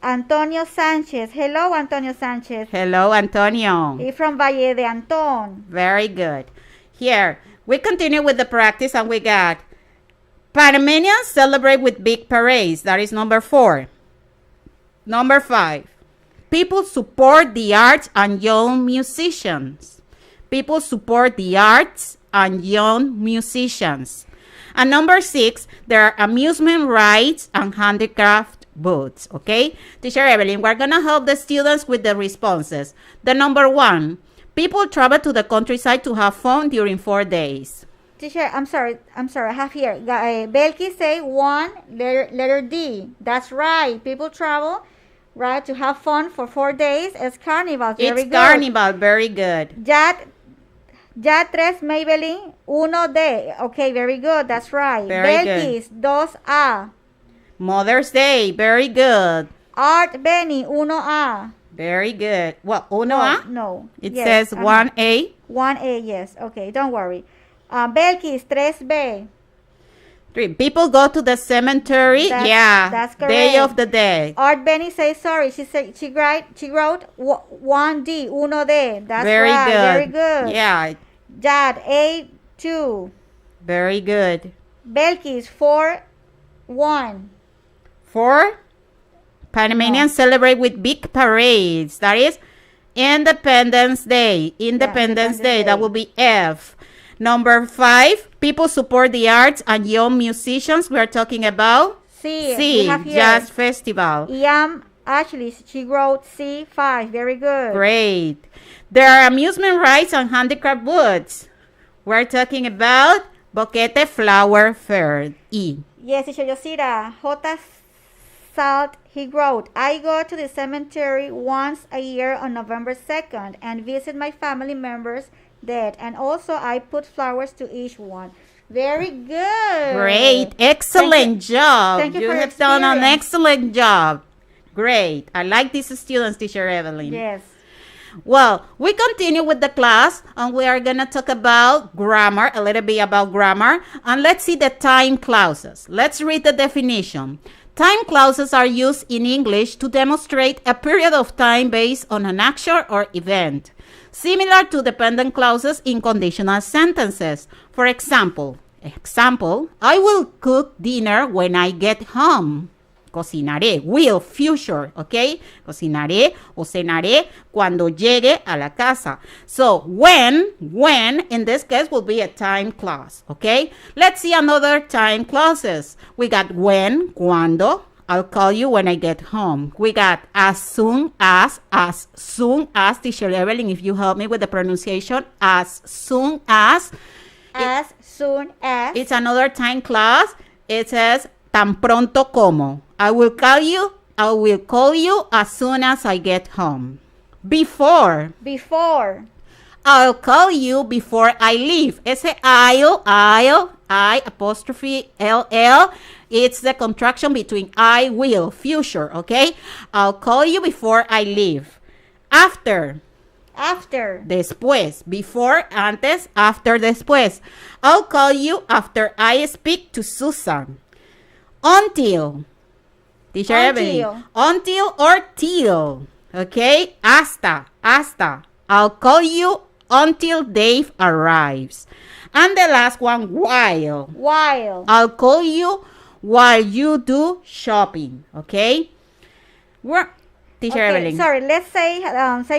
Antonio Sanchez. Hello, Antonio Sanchez. Hello, Antonio. He's from Valle de Anton. Very good. Here, we continue with the practice and we got Panamanians celebrate with big parades. That is number 4. Number 5, people support the arts and young musicians. People support the arts and young musicians. And number 6, there are amusement rides and handicraft booths. Okay, Teacher Evelyn, we're gonna help the students with the responses. The number 1, people travel to the countryside to have fun during 4 days. Teacher, I'm sorry, I have here. Belki say 1, letter D. That's right. People travel, right, to have fun for 4 days. It's carnival. Very good. Carnival. Very good. Ya 3, Maybelline, 1D. Okay, very good. That's right. Very Belkis, 2A. Mother's Day. Very good. Art Benny, 1A. Very good. What, 1A? No. It Yes, says 1A. 1A, yes. Okay, don't worry. Belkis, 3B. 3, people go to the cemetery. That's correct. Day of the Dead. Art Benny says sorry. She said she wrote 1D, 1D. That's Very right. good. Very good. Yeah. Jad, A2. Very good. Belkis, 4-1. 4, Panamanians celebrate with big parades. That is Independence Day. Independence Day. That will be F. Number 5, people support the arts and young musicians. We are talking about C. Jazz Festival. Actually, she wrote C5. Very good. Great. There are amusement rides and handicraft booths. We're talking about Boquete Flower Fair. E. Yes, Teacher Yosira. J. Salt, he wrote, I go to the cemetery once a year on November 2nd and visit my family members dead. And also I put flowers to each one. Very good. Great. Excellent job. Thank you for have done an excellent job. Great. I like these students, Teacher Evelyn. Yes. Well, we continue with the class and we are going to talk about grammar, a little bit about grammar. And let's see the time clauses. Let's read the definition. Time clauses are used in English to demonstrate a period of time based on an action or event, similar to dependent clauses in conditional sentences. For example, I will cook dinner when I get home. cocinaré. Will, future, ¿ok? Cocinaré o cenaré cuando llegue a la casa. So, when, in this case, will be a time clause, ¿ok? Let's see another time clauses. We got when, cuando. I'll call you when I get home. We got as soon as, Teacher Evelyn, if you help me with the pronunciation, as soon as. As soon as. It's another time clause. It says, tan pronto como. I will call you as soon as I get home. Before. I'll call you before I leave. Ese I apostrophe LL. It's the contraction between I will, future, okay? I'll call you before I leave. After. Después. Before, antes, after, después. I'll call you after I speak to Susan. Until. Teacher Evelyn. Until or till. Okay? Hasta. I'll call you until Dave arrives. And the last one, while. I'll call you while you do shopping. Okay? Teacher Evelyn. Sorry, let's say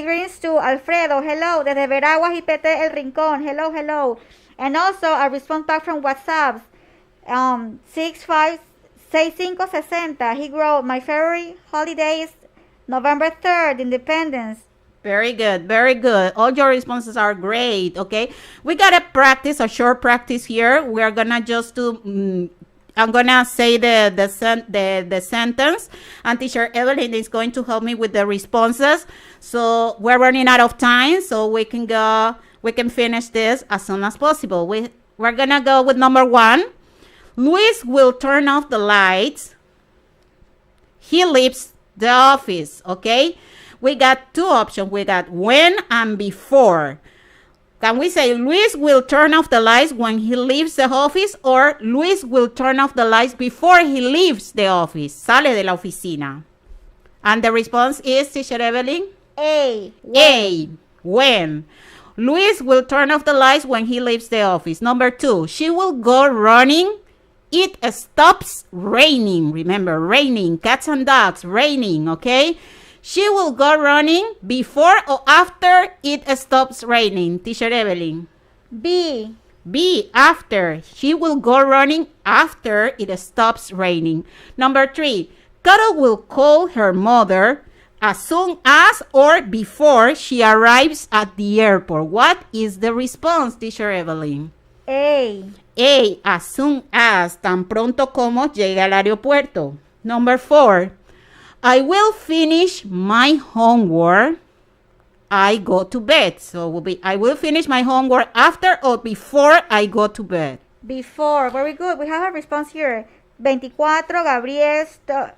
greetings to Alfredo. Hello. Desde Veraguas y PT El Rincón. Hello. And also a response back from WhatsApp. 6560. He wrote, my favorite holiday is November 3rd, Independence. Very good. All your responses are great, okay? We got a short practice here. We're gonna just do, I'm gonna say the sentence, and Teacher Evelyn is going to help me with the responses. So we're running out of time, so we can finish this as soon as possible. We're gonna go with number 1. Luis will turn off the lights. He leaves the office, okay? We got 2 options. We got when and before. Can we say Luis will turn off the lights when he leaves the office, or Luis will turn off the lights before he leaves the office? Sale de la oficina. And the response is, Teacher Evelyn? A. When. Luis will turn off the lights when he leaves the office. Number 2, she will go running. It stops raining. Remember, raining. Cats and dogs, raining, okay? She will go running before or after it stops raining. Teacher Evelyn. B. After. She will go running after it stops raining. Number 3, Carol will call her mother as soon as or before she arrives at the airport. What is the response, Teacher Evelyn? A. As soon as, tan pronto como llegue al aeropuerto. Number 4, I will finish my homework. I go to bed. So it will be, I will finish my homework after or before I go to bed. Before. Very good. We have a response here. 24, Gabriel,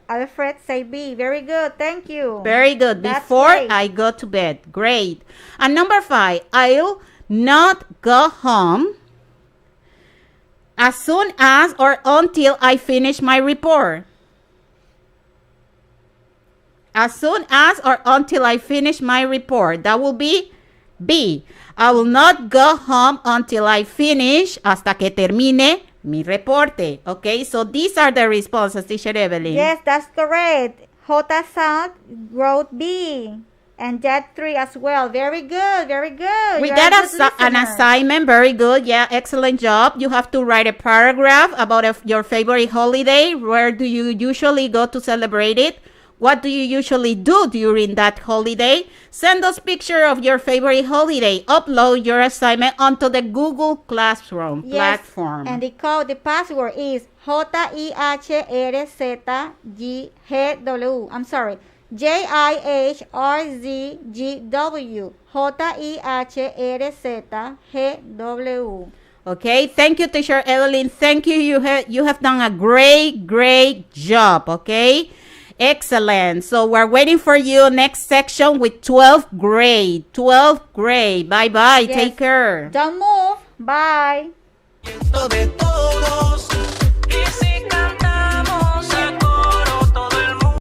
Alfred, say B. Very good. Thank you. Very good. That's before great. I go to bed. Great. And number 5, I'll not go home as soon as or until I finish my report. As soon as or until I finish my report. That will be B. I will not go home until I finish, hasta que termine mi reporte. Okay, so these are the responses, Teacher Evelyn. Yes, that's correct. J. Sound wrote B. And Jet 3 as well. Very good. We got an assignment. Very good. Yeah, excellent job. You have to write a paragraph about your favorite holiday. Where do you usually go to celebrate it? What do you usually do during that holiday? Send us picture of your favorite holiday. Upload your assignment onto the Google Classroom platform. And the password is JIHRZGW. I'm sorry. JIHRZGW. JIHRZGW. Okay, thank you, Teacher Evelyn. Thank you. You have done a great job. Okay. Excellent. So we're waiting for you next section with 12th grade. Bye-bye. Yes. Take care. Don't move. Bye. De todos, y si cantamos a coro todo el mundo.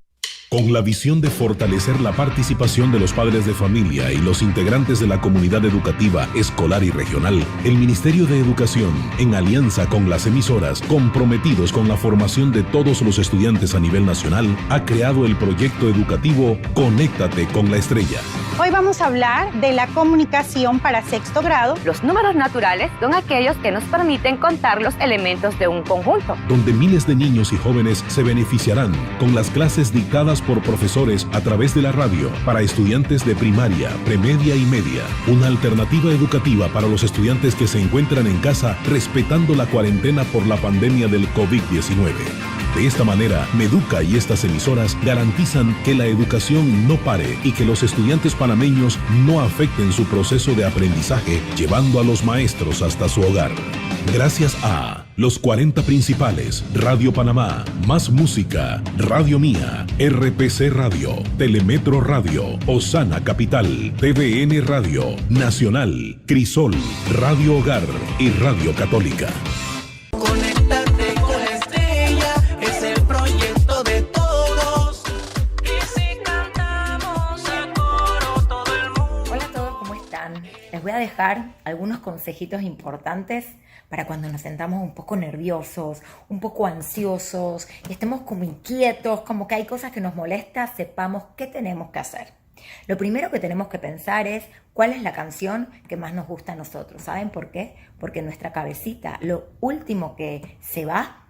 Con la visión de fortalecer la participación de los padres de familia y los integrantes de la comunidad educativa, escolar y regional, el Ministerio de Educación, en alianza con las emisoras comprometidos con la formación de todos los estudiantes a nivel nacional, ha creado el proyecto educativo Conéctate con la Estrella. Hoy vamos a hablar de la comunicación para sexto grado. Los números naturales son aquellos que nos permiten contar los elementos de un conjunto. Donde miles de niños y jóvenes se beneficiarán con las clases dictadas por profesores a través de la radio para estudiantes de primaria, premedia y media. Una alternativa educativa para los estudiantes que se encuentran en casa respetando la cuarentena por la pandemia del COVID-19. De esta manera, Meduca y estas emisoras garantizan que la educación no pare y que los estudiantes panameños no afecten su proceso de aprendizaje, llevando a los maestros hasta su hogar. Gracias a los 40 principales, Radio Panamá, Más Música, Radio Mía, RPC Radio, Telemetro Radio, Osana Capital, TVN Radio, Nacional, Crisol, Radio Hogar y Radio Católica. Conéctate con la Estrella, es el proyecto de todos. Y si cantamos a coro todo el mundo. Hola a todos, ¿cómo están? Les voy a dejar algunos consejitos importantes para cuando nos sentamos un poco nerviosos, un poco ansiosos, y estemos como inquietos, como que hay cosas que nos molestan, sepamos qué tenemos que hacer. Lo primero que tenemos que pensar es cuál es la canción que más nos gusta a nosotros. ¿Saben por qué? Porque en nuestra cabecita lo último que se va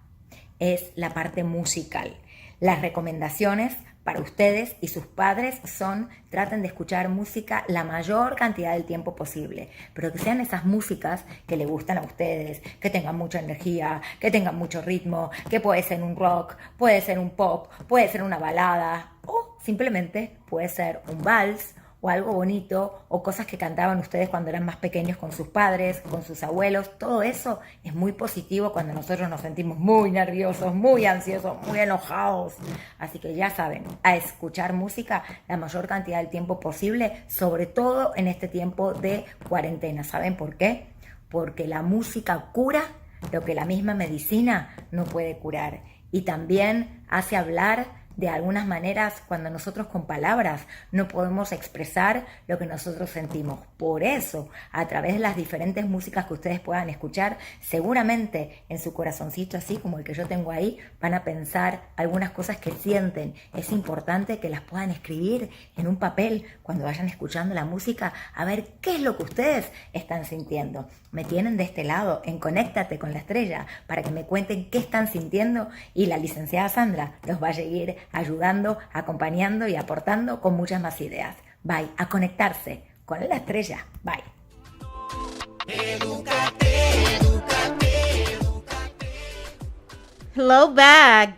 es la parte musical. Las recomendaciones para ustedes y sus padres son: traten de escuchar música la mayor cantidad del tiempo posible, pero que sean esas músicas que les gustan a ustedes, que tengan mucha energía, que tengan mucho ritmo, que puede ser un rock, puede ser un pop, puede ser una balada o simplemente puede ser un vals o algo bonito, o cosas que cantaban ustedes cuando eran más pequeños con sus padres, con sus abuelos. Todo eso es muy positivo cuando nosotros nos sentimos muy nerviosos, muy ansiosos, muy enojados. Así que ya saben, a escuchar música la mayor cantidad del tiempo posible, sobre todo en este tiempo de cuarentena. ¿Saben por qué? Porque la música cura lo que la misma medicina no puede curar, y también hace hablar de algunas maneras cuando nosotros con palabras no podemos expresar lo que nosotros sentimos. Por eso, a través de las diferentes músicas que ustedes puedan escuchar, seguramente en su corazoncito, así como el que yo tengo ahí, van a pensar algunas cosas que sienten. Es importante que las puedan escribir en un papel cuando vayan escuchando la música, a ver qué es lo que ustedes están sintiendo. Me tienen de este lado en Conéctate con la Estrella para que me cuenten qué están sintiendo, y la licenciada Sandra los va a seguir ayudando, acompañando y aportando con muchas más ideas. Bye, a conectarse con la Estrella. Bye. Hello back.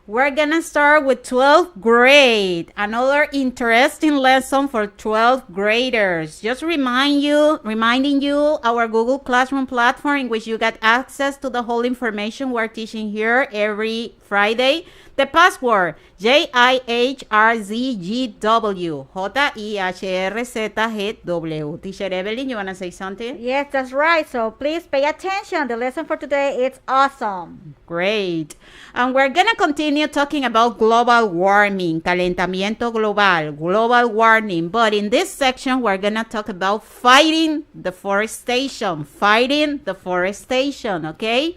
We're gonna start with 12th grade, another interesting lesson for 12th graders. Just reminding you our Google Classroom platform, in which you get access to the whole information we're teaching here every Friday. The password, JIHRZGW, JIHRZGW. Teacher Evelyn, you want to say something? Yes, that's right. So please pay attention. The lesson for today is awesome. Great. And we're going to continue talking about global warming, calentamiento global, global warming. But in this section, we're going to talk about fighting deforestation, okay?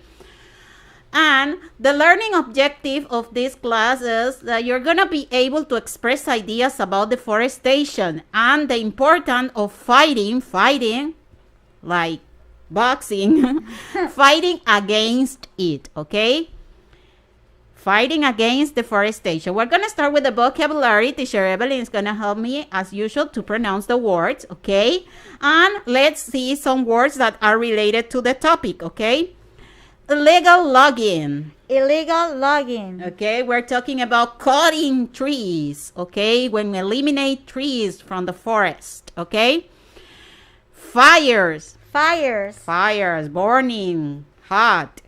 And the learning objective of this class is that you're going to be able to express ideas about deforestation and the importance of fighting, like boxing, fighting against it, okay? Fighting against deforestation. We're going to start with the vocabulary. Teacher Evelyn is going to help me, as usual, to pronounce the words, okay? And let's see some words that are related to the topic, okay? Illegal logging. Okay, we're talking about cutting trees, okay? When we eliminate trees from the forest, okay? Fires, burning, hot.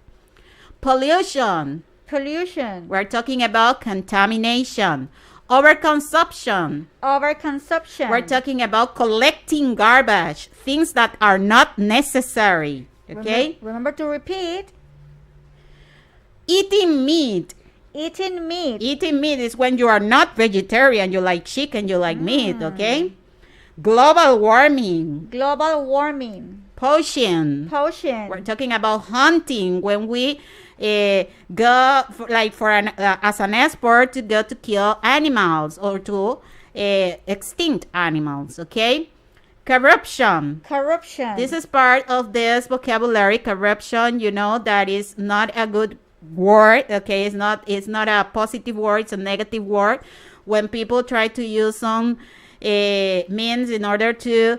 Pollution. We're talking about contamination. Overconsumption. We're talking about collecting garbage, things that are not necessary, okay? Remember to repeat. Eating meat. Eating meat. Eating meat is when you are not vegetarian, you like chicken, you like meat, okay? Global warming. Global warming. Poaching. Poaching. We're talking about hunting when we go as an expert to go to kill animals or to extinct animals, okay? Corruption. Corruption. This is part of this vocabulary. Corruption, you know, that is not a good word, okay? It's not a positive word, it's a negative word. When people try to use some means in order to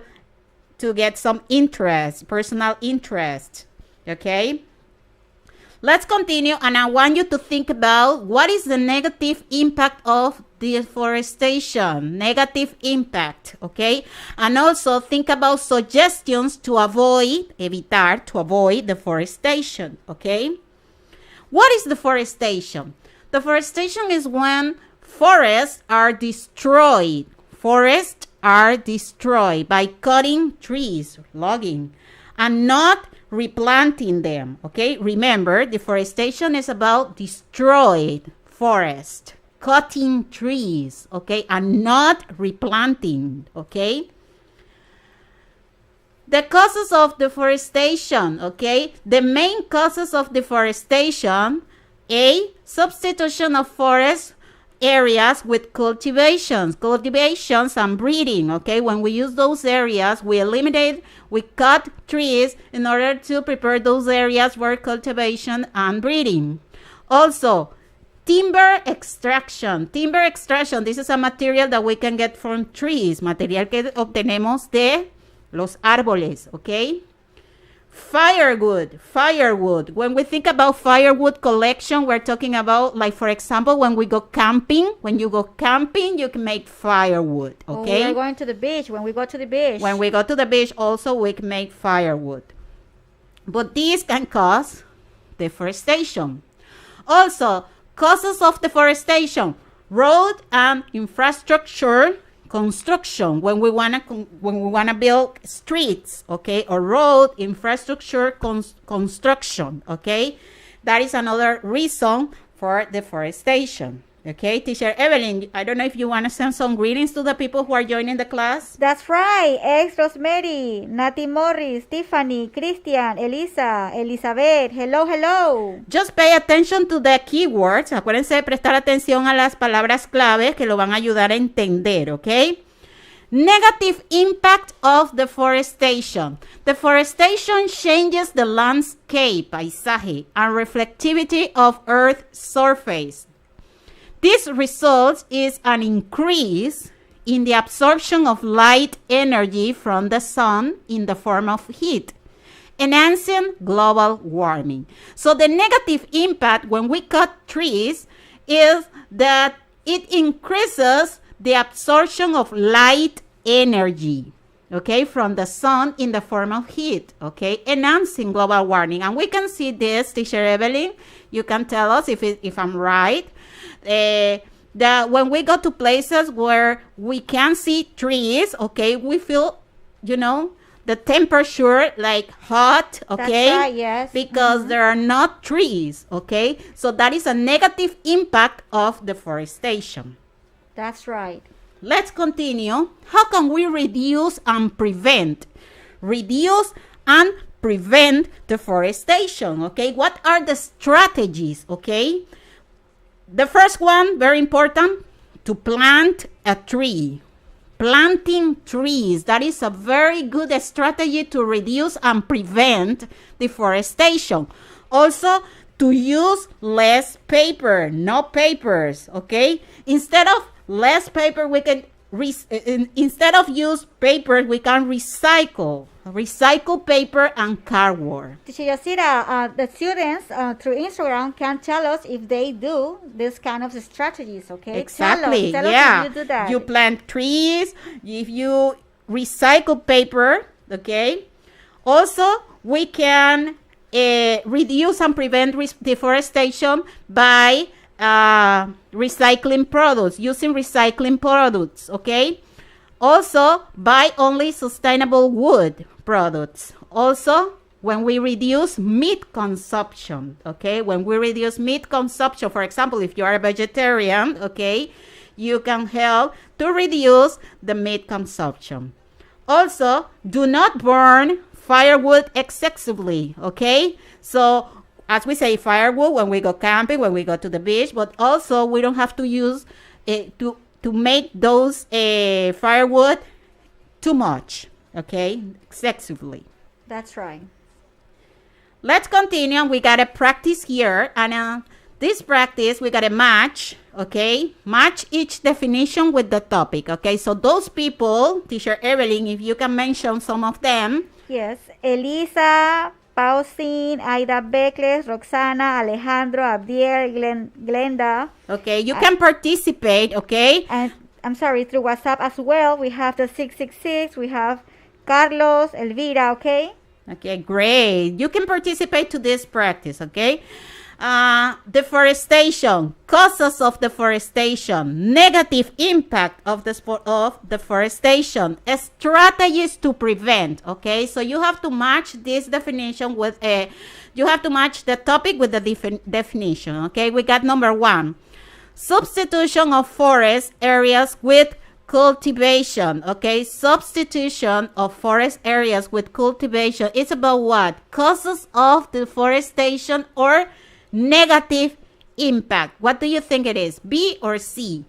get some interest, personal interest, okay? Let's continue, and I want you to think about what is the negative impact of deforestation, negative impact, okay? And also think about suggestions to avoid deforestation, okay? What is deforestation? Deforestation is when forests are destroyed. Forests are destroyed by cutting trees, logging, and not replanting them, okay? Remember, deforestation is about destroyed forest, cutting trees, okay, and not replanting, okay? The causes of deforestation, okay? The main causes of deforestation: A, substitution of forest areas with cultivations and breeding, okay? When we use those areas, we cut trees in order to prepare those areas for cultivation and breeding. Also, timber extraction. Timber extraction, this is a material that we can get from trees, material que obtenemos de los árboles, okay? Firewood. When we think about firewood collection, we're talking about, like, for example, when we go camping. When you go camping, you can make firewood, okay? We're going to the beach. When we go to the beach. When we go to the beach, also, we can make firewood. But these can cause deforestation. Also, causes of deforestation: road and infrastructure construction, when we wanna build streets, okay, or road infrastructure construction, okay, that is another reason for deforestation. Okay, Teacher Evelyn, I don't know if you want to send some greetings to the people who are joining the class. That's right. Ex Rosemary, Nati Morris, Tiffany, Christian, Elisa, Elizabeth. Hello, hello. Just pay attention to the keywords. Acuérdense de prestar atención a las palabras claves que lo van a ayudar a entender, ¿ok? Negative impact of deforestation. Deforestation changes the landscape, paisaje, and reflectivity of Earth's surface. This results is an increase in the absorption of light energy from the sun in the form of heat, enhancing global warming. So the negative impact when we cut trees is that it increases the absorption of light energy, okay, from the sun in the form of heat, okay, enhancing global warming. And we can see this, Teacher Evelyn, you can tell us if I'm right. That when we go to places where we can see trees, okay, we feel, you know, the temperature like hot, okay? That's right, yes. Because there are not trees, okay? So that is a negative impact of deforestation. That's right. Let's continue. How can we reduce and prevent? Reduce and prevent deforestation, okay? What are the strategies, okay? The first one, very important, to plant a tree. Planting trees, that is a very good strategy to reduce and prevent deforestation. Also, to use less paper, no papers, okay? Instead of less paper, we can, instead of use paper, we can recycle paper and cardboard. Teacher Yasira, the students through Instagram can tell us if they do this kind of strategies, okay? Exactly, tell us yeah. if you do that. You plant trees, if you recycle paper, okay? Also, we can reduce and prevent deforestation by recycling products, using recycling products, okay? Also, buy only sustainable wood products. Also, when we reduce meat consumption, okay? When we reduce meat consumption, for example, if you are a vegetarian, okay, you can help to reduce the meat consumption. Also, do not burn firewood excessively, okay? So, as we say, firewood when we go camping, when we go to the beach, but also we don't have to use to make those firewood too much, okay? Excessively. That's right. Let's continue. We got to practice here. And this practice, we got to match, okay? Match each definition with the topic, okay? So those people, Teacher Evelyn, if you can mention some of them. Yes. Elisa, Pausine, Aida Beckles, Roxana, Alejandro, Abdiel, Glenda. Okay, you can participate, okay? And I'm sorry, through WhatsApp as well. We have the 666. We have Carlos, Elvira, okay? Okay, great. You can participate to this practice, okay? Deforestation, causes of deforestation, negative impact of deforestation, strategies to prevent, okay? So you have to match this definition with you have to match the topic with the definition, okay? We got number 1, substitution of forest areas with cultivation, okay? Substitution of forest areas with cultivation. It's about what? Causes of deforestation or negative impact. What do you think it is? B or C?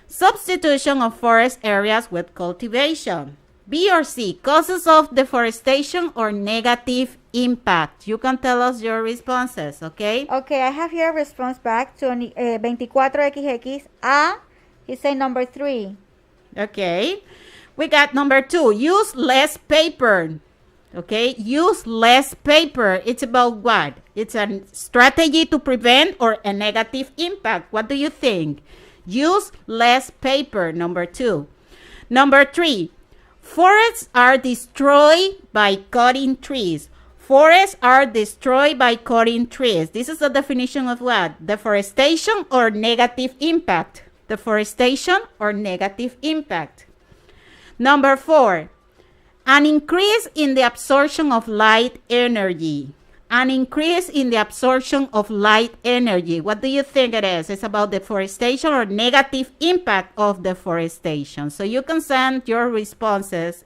Substitution of forest areas with cultivation. B or C? Causes of deforestation or negative impact. You can tell us your responses, okay? Okay, I have here a response back to 24XX. A, he said number 3. Okay, we got number 2, use less paper. Okay, use less paper. It's about what? It's a strategy to prevent or a negative impact. What do you think? Use less paper, number 2. Number 3, forests are destroyed by cutting trees. Forests are destroyed by cutting trees. This is the definition of what? Deforestation or negative impact. Deforestation or negative impact. Number 4, an increase in the absorption of light energy. An increase in the absorption of light energy. What do you think it is? It's about deforestation or negative impact of deforestation. So you can send your responses.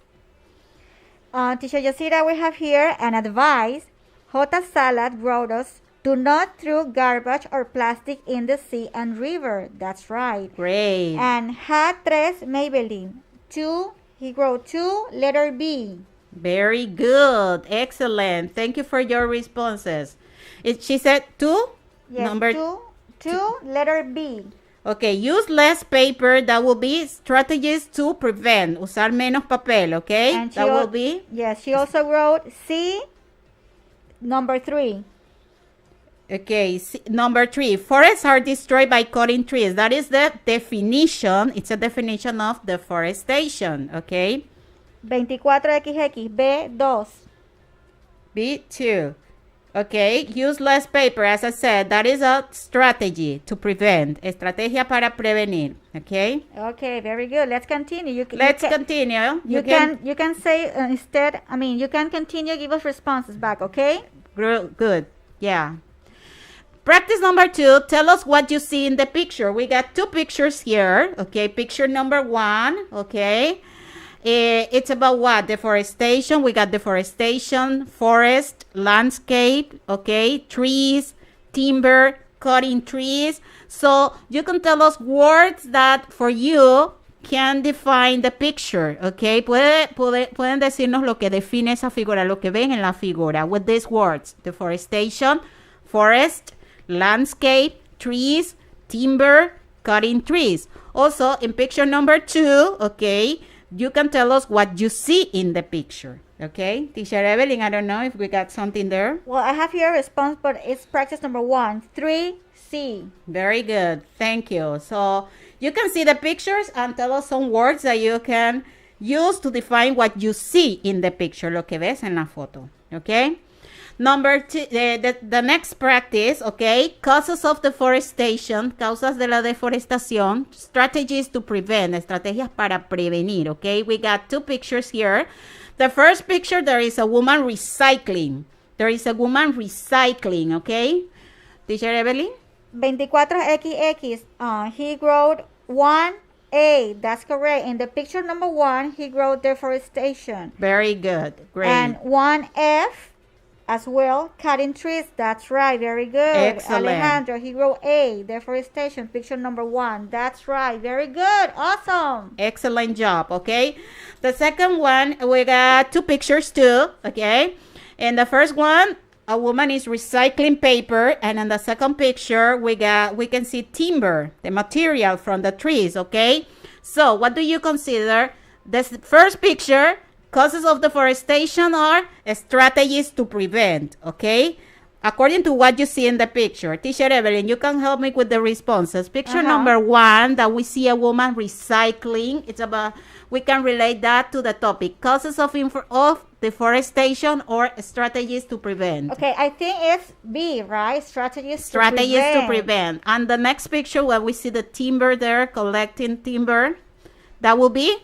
Teacher Yasira, we have here an advice. Jota Salad wrote us, do not throw garbage or plastic in the sea and river. That's right. Great. And Ha3 Maybelline. 2, he wrote 2, letter B. Very good. Excellent. Thank you for your responses. She said 2? Yes, number 2, letter B. Okay, use less paper. That will be strategies to prevent. Usar menos papel, okay? And that will be? Yes, she also wrote C, number 3. Okay, number 3, forests are destroyed by cutting trees. That is the definition. It's a definition of deforestation, okay? 24XX, B2. B2. Okay, use less paper. As I said, that is a strategy to prevent. Estrategia para prevenir, okay? Okay, very good. Let's continue. Let's continue. You can say instead, you can continue, give us responses back, okay? Good, yeah. Practice number 2, tell us what you see in the picture. We got 2 pictures here, okay? Picture number 1, okay? It's about what? Deforestation. We got deforestation, forest, landscape, okay? Trees, timber, cutting trees. So you can tell us words that for you can define the picture, okay? Pueden decirnos lo que define esa figura, lo que ven en la figura with these words. Deforestation, forest, landscape, trees, timber, cutting trees. Also, in picture number 2, okay, you can tell us what you see in the picture, okay? Teacher Evelyn, I don't know if we got something there. Well, I have here a response, but it's practice number 1, 3C. Very good, thank you. So you can see the pictures and tell us some words that you can use to define what you see in the picture, lo que ves en la foto, okay? Number 2, the next practice, okay, causes of deforestation, causas de la deforestación, strategies to prevent, estrategias para prevenir, okay? We got 2 pictures here. The first picture, there is a woman recycling. there is a woman recycling, okay? Teacher Evelyn? 24XX, he wrote 1A. That's correct. In the picture number 1, he wrote deforestation. Very good. Great. And 1F as well, cutting trees. That's right. Very good. Excellent. Alejandro, he wrote A, deforestation, picture number 1. That's right. Very good. Awesome. Excellent job, okay? The second one, we got 2 pictures too, okay? In the first one, a woman is recycling paper, and in the second picture, we can see timber, the material from the trees, okay? So, what do you consider? This first picture, causes of deforestation or strategies to prevent, okay? According to what you see in the picture. Teacher Evelyn, you can help me with the responses. Picture number 1, that we see a woman recycling. It's about, we can relate that to the topic, causes of deforestation or strategies to prevent. Okay, I think it's B, right? Strategies to prevent. And the next picture where we see the timber there, collecting timber, that will be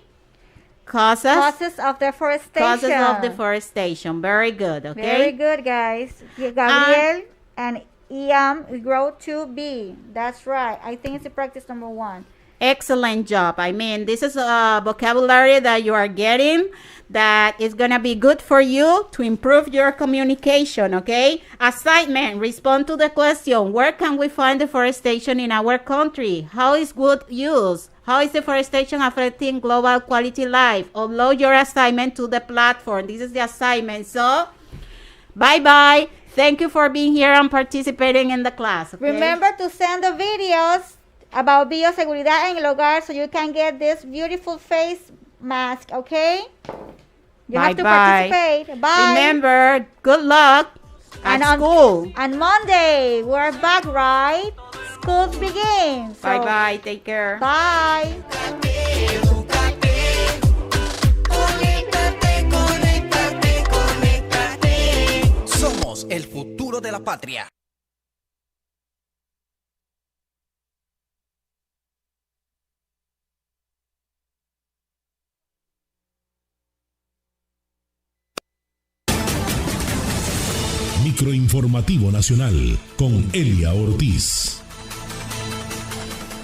causes of deforestation. Causes of deforestation. Very good, okay? Very good, guys. Gabriel and Iam wrote 2B. That's right. I think it's a practice number 1. Excellent job. I mean, this is a vocabulary that you are getting that is going to be good for you to improve your communication, okay? Assignment, respond to the question, where can we find deforestation in our country? How is wood used? How is deforestation affecting global quality life? Upload your assignment to the platform. This is the assignment. So, bye-bye. Thank you for being here and participating in the class, okay? Remember to send the videos about bioseguridad en el hogar so you can get this beautiful face mask, okay? You have to participate. Bye. Remember, good luck at school. On Monday, we're back, right? School begins. So bye-bye. Take care. Bye. Somos el futuro de la patria. Microinformativo Nacional con Elia Ortiz.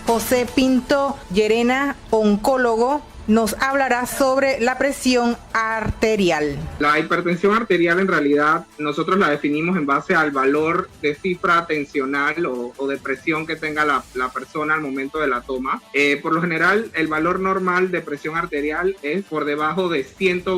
José Pinto Llerena, oncólogo, nos hablará sobre la presión arterial. La hipertensión arterial en realidad nosotros la definimos en base al valor de cifra tensional o de presión que tenga la persona al momento de la toma. Por lo general el valor normal de presión arterial es por debajo de 120